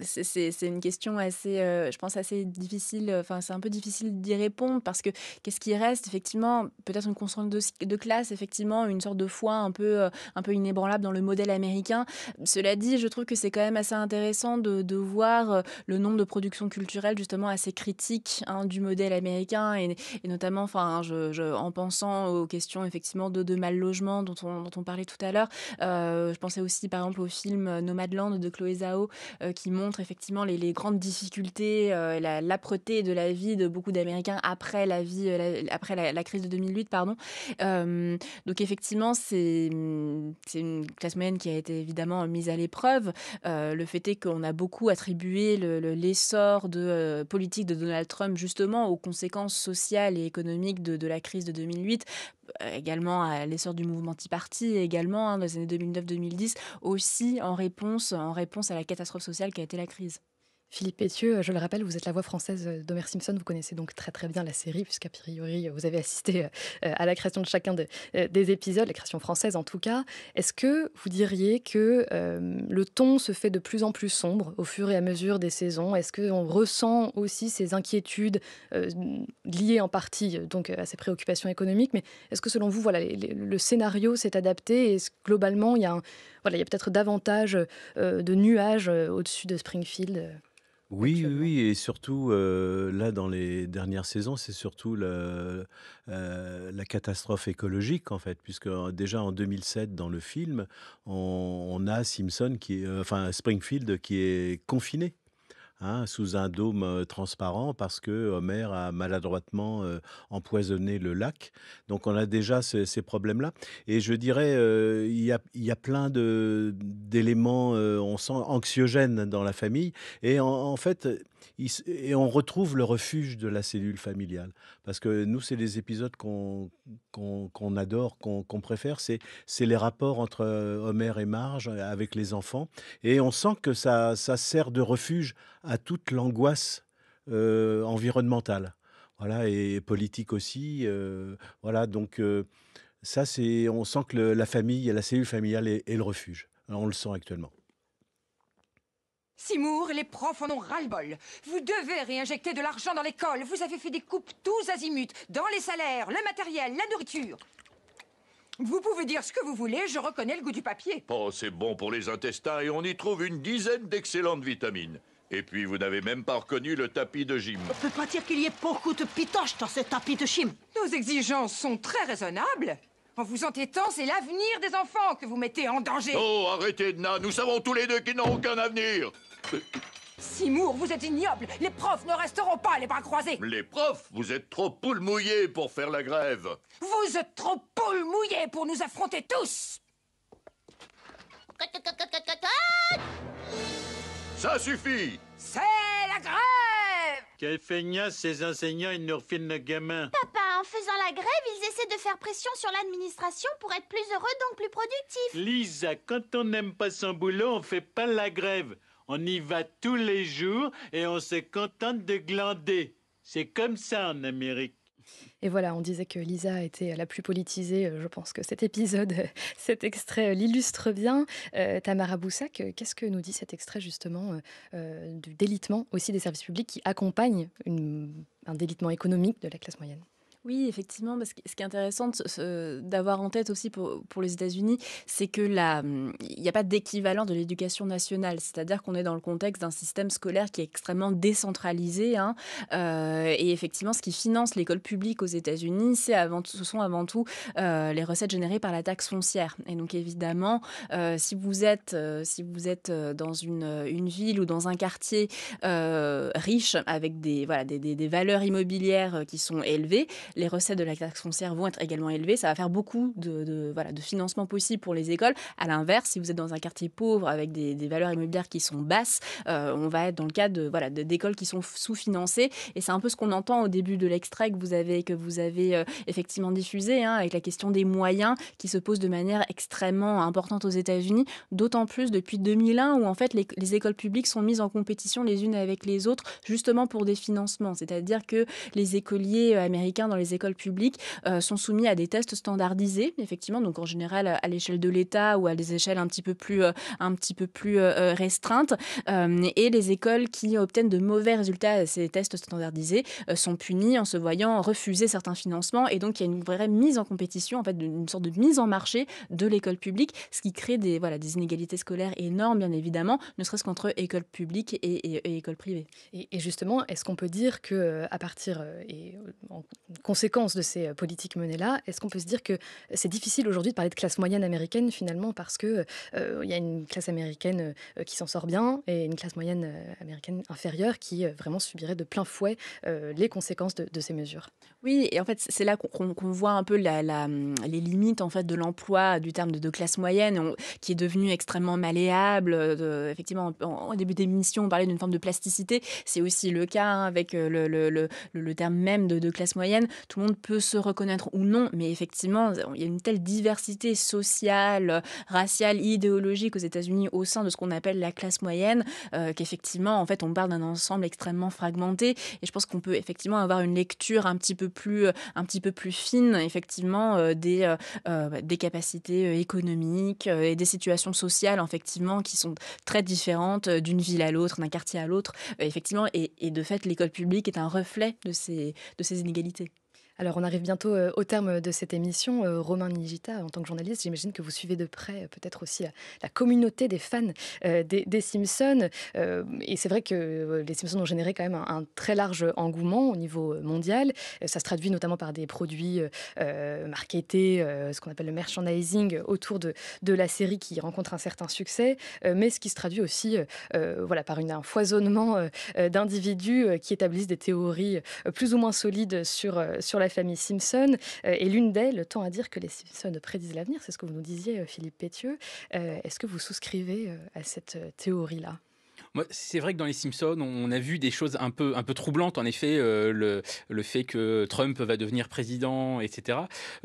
c'est une question assez, je pense assez difficile. Enfin, c'est un peu difficile d'y répondre parce que qu'est-ce qui reste effectivement? Peut-être une constante de classe, effectivement, une sorte de foi un peu inébranlable dans le modèle américain. Cela dit, je trouve que c'est quand même assez intéressant de voir le nombre de productions culturelles justement assez critiques du modèle américain et notamment, en pensant aux questions effectivement de mal logement dont on parlait tout à l'heure. Je pensais aussi par exemple au film Nomadland de Chloé Zhao qui montre effectivement les grandes difficultés, l'âpreté de la vie de beaucoup d'Américains après la crise de 2008, pardon. Donc effectivement, c'est une classe moyenne qui a été évidemment mise à l'épreuve. Le fait est qu'on a beaucoup attribué l'essor de politique de Donald Trump justement aux conséquences sociales et économiques de la crise de 2008, également à l'essor du mouvement Tea Party, également dans les années 2009-2010, aussi en réponse à la catastrophe sociale qu'a été la crise. Philippe Pétieux, je le rappelle, vous êtes la voix française d'Homer Simpson. Vous connaissez donc très très bien la série, puisqu'a priori, vous avez assisté à la création de chacun des épisodes, la création française en tout cas. Est-ce que vous diriez que le ton se fait de plus en plus sombre au fur et à mesure des saisons? Est-ce qu'on ressent aussi ces inquiétudes liées en partie donc, à ces préoccupations économiques? Mais est-ce que selon vous, le scénario s'est adapté? Et globalement, il y a peut-être davantage de nuages au-dessus de Springfield? Oui, et surtout, là, dans les dernières saisons, c'est surtout la catastrophe écologique, en fait, puisque déjà en 2007, dans le film, on a Springfield qui est confiné, sous un dôme transparent parce que Homer a maladroitement empoisonné le lac. Donc on a déjà ces problèmes-là. Et je dirais, il y a plein d'éléments, on sent anxiogènes dans la famille. Et en fait, on retrouve le refuge de la cellule familiale. Parce que nous, c'est des épisodes qu'on adore, qu'on préfère. C'est les rapports entre Homer et Marge avec les enfants. Et on sent que ça sert de refuge à toute l'angoisse environnementale. Voilà, et politique aussi. Donc ça, on sent que la famille, la cellule familiale est le refuge. Alors, on le sent actuellement. Seymour, les profs en ont ras-le-bol. Vous devez réinjecter de l'argent dans l'école. Vous avez fait des coupes tous azimuts, dans les salaires, le matériel, la nourriture. Vous pouvez dire ce que vous voulez, je reconnais le goût du papier. Oh, c'est bon pour les intestins et on y trouve une dizaine d'excellentes vitamines. Et puis, vous n'avez même pas reconnu le tapis de gym. On peut pas dire qu'il y ait beaucoup de pitoches dans ce tapis de gym. Nos exigences sont très raisonnables. En vous entêtant, c'est l'avenir des enfants que vous mettez en danger. Oh, arrêtez, Edna, nous savons tous les deux qu'ils n'ont aucun avenir. Seymour, vous êtes ignoble. Les profs ne resteront pas les bras croisés. Les profs, vous êtes trop poules mouillées pour faire la grève. Vous êtes trop poules mouillées pour nous affronter tous. Ça suffit. C'est la grève. Quelle feignasse, ces enseignants, ils nous refilent nos gamins. Papa, en faisant la grève, ils essaient de faire pression sur l'administration pour être plus heureux, donc plus productifs. Lisa, quand on n'aime pas son boulot, on fait pas la grève. On y va tous les jours et on se contente de glander. C'est comme ça en Amérique. Et voilà, on disait que Lisa était la plus politisée. Je pense que cet épisode, cet extrait l'illustre bien. Tamara Boussac, qu'est-ce que nous dit cet extrait justement du délitement aussi des services publics qui accompagne un délitement économique de la classe moyenne ? Oui, effectivement, parce que ce qui est intéressant d'avoir en tête aussi pour les États-Unis, c'est que il n'y a pas d'équivalent de l'éducation nationale. C'est-à-dire qu'on est dans le contexte d'un système scolaire qui est extrêmement décentralisé, hein. Et effectivement, ce qui finance l'école publique aux États-Unis, ce sont avant tout les recettes générées par la taxe foncière. Et donc, évidemment, si vous êtes dans une ville ou dans un quartier riche avec des valeurs immobilières qui sont élevées, les recettes de la taxe foncière vont être également élevées. Ça va faire beaucoup de financement possible pour les écoles. À l'inverse, si vous êtes dans un quartier pauvre avec des valeurs immobilières qui sont basses, on va être dans le cas d'écoles qui sont sous-financées. Et c'est un peu ce qu'on entend au début de l'extrait que vous avez effectivement diffusé, hein, avec la question des moyens qui se pose de manière extrêmement importante aux États-Unis, d'autant plus depuis 2001 où en fait les écoles publiques sont mises en compétition les unes avec les autres justement pour des financements. C'est-à-dire que les écoliers américains dans les écoles publiques sont soumis à des tests standardisés, effectivement, donc en général à l'échelle de l'État ou à des échelles un petit peu plus restreintes. Et les écoles qui obtiennent de mauvais résultats à ces tests standardisés sont punies en se voyant refuser certains financements. Et donc, il y a une vraie mise en compétition, en fait, une sorte de mise en marché de l'école publique, ce qui crée des inégalités scolaires énormes, bien évidemment, ne serait-ce qu'entre écoles publiques et écoles privées. Et justement, est-ce qu'on peut dire que à partir et en conséquence de ces politiques menées-là, est-ce qu'on peut se dire que c'est difficile aujourd'hui de parler de classe moyenne américaine finalement parce que il y a une classe américaine qui s'en sort bien et une classe moyenne américaine inférieure qui vraiment subirait de plein fouet les conséquences de ces mesures. Oui, et en fait, c'est là qu'on voit un peu les limites en fait de l'emploi du terme de classe moyenne, qui est devenu extrêmement malléable. Effectivement, en début d'émission, on parlait d'une forme de plasticité. C'est aussi le cas, hein, avec le terme même de classe moyenne. Tout le monde peut se reconnaître ou non, mais effectivement, il y a une telle diversité sociale, raciale, idéologique aux États-Unis au sein de ce qu'on appelle la classe moyenne, qu'effectivement, en fait, on parle d'un ensemble extrêmement fragmenté. Et je pense qu'on peut effectivement avoir une lecture un petit peu plus fine, effectivement, des capacités économiques et des situations sociales, effectivement, qui sont très différentes d'une ville à l'autre, d'un quartier à l'autre, effectivement. Et de fait, l'école publique est un reflet de ces inégalités. Alors, on arrive bientôt au terme de cette émission. Romain Nigita, en tant que journaliste, j'imagine que vous suivez de près peut-être aussi la communauté des fans des Simpsons. Et c'est vrai que les Simpsons ont généré quand même un très large engouement au niveau mondial. Ça se traduit notamment par des produits marketés, ce qu'on appelle le merchandising autour de la série qui rencontre un certain succès, mais ce qui se traduit aussi par un foisonnement d'individus qui établissent des théories plus ou moins solides sur la famille Simpson. Et l'une d'elles tend à dire que les Simpsons prédisent l'avenir. C'est ce que vous nous disiez, Philippe Pétieux. Est-ce que vous souscrivez à cette théorie-là ? Moi, c'est vrai que dans les Simpsons, on a vu des choses un peu troublantes. En effet, le fait que Trump va devenir président, etc.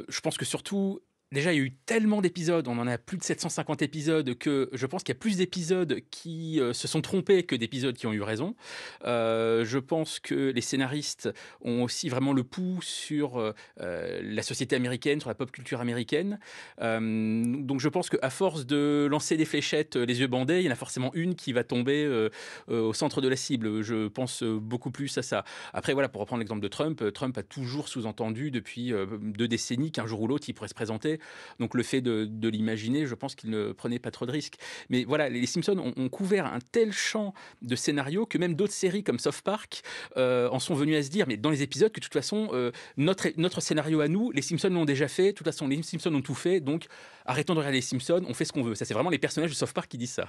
Je pense que surtout, déjà, il y a eu tellement d'épisodes, on en a plus de 750 épisodes, que je pense qu'il y a plus d'épisodes qui se sont trompés que d'épisodes qui ont eu raison. Je pense que les scénaristes ont aussi vraiment le pouls sur la société américaine, sur la pop culture américaine. Donc je pense qu'à force de lancer des fléchettes les yeux bandés, il y en a forcément une qui va tomber au centre de la cible. Je pense beaucoup plus à ça. Après, voilà, pour reprendre l'exemple de Trump a toujours sous-entendu depuis 2 décennies qu'un jour ou l'autre, il pourrait se présenter. Donc le fait de l'imaginer, je pense qu'il ne prenait pas trop de risques. Mais voilà, les Simpsons ont couvert un tel champ de scénarios que même d'autres séries comme South Park en sont venues à se dire, mais dans les épisodes, que de toute façon, notre scénario à nous, les Simpsons l'ont déjà fait, de toute façon, les Simpsons ont tout fait, donc arrêtons de regarder les Simpsons, on fait ce qu'on veut. Ça, c'est vraiment les personnages de South Park qui disent ça.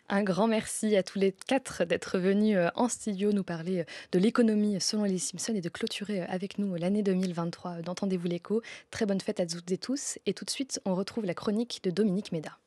Un grand merci à tous les 4 d'être venus en studio nous parler de l'économie selon les Simpsons et de clôturer avec nous l'année 2023 d'Entendez-vous l'écho. Très bonne fête à toutes et tous. Et tout de suite, on retrouve la chronique de Dominique Méda.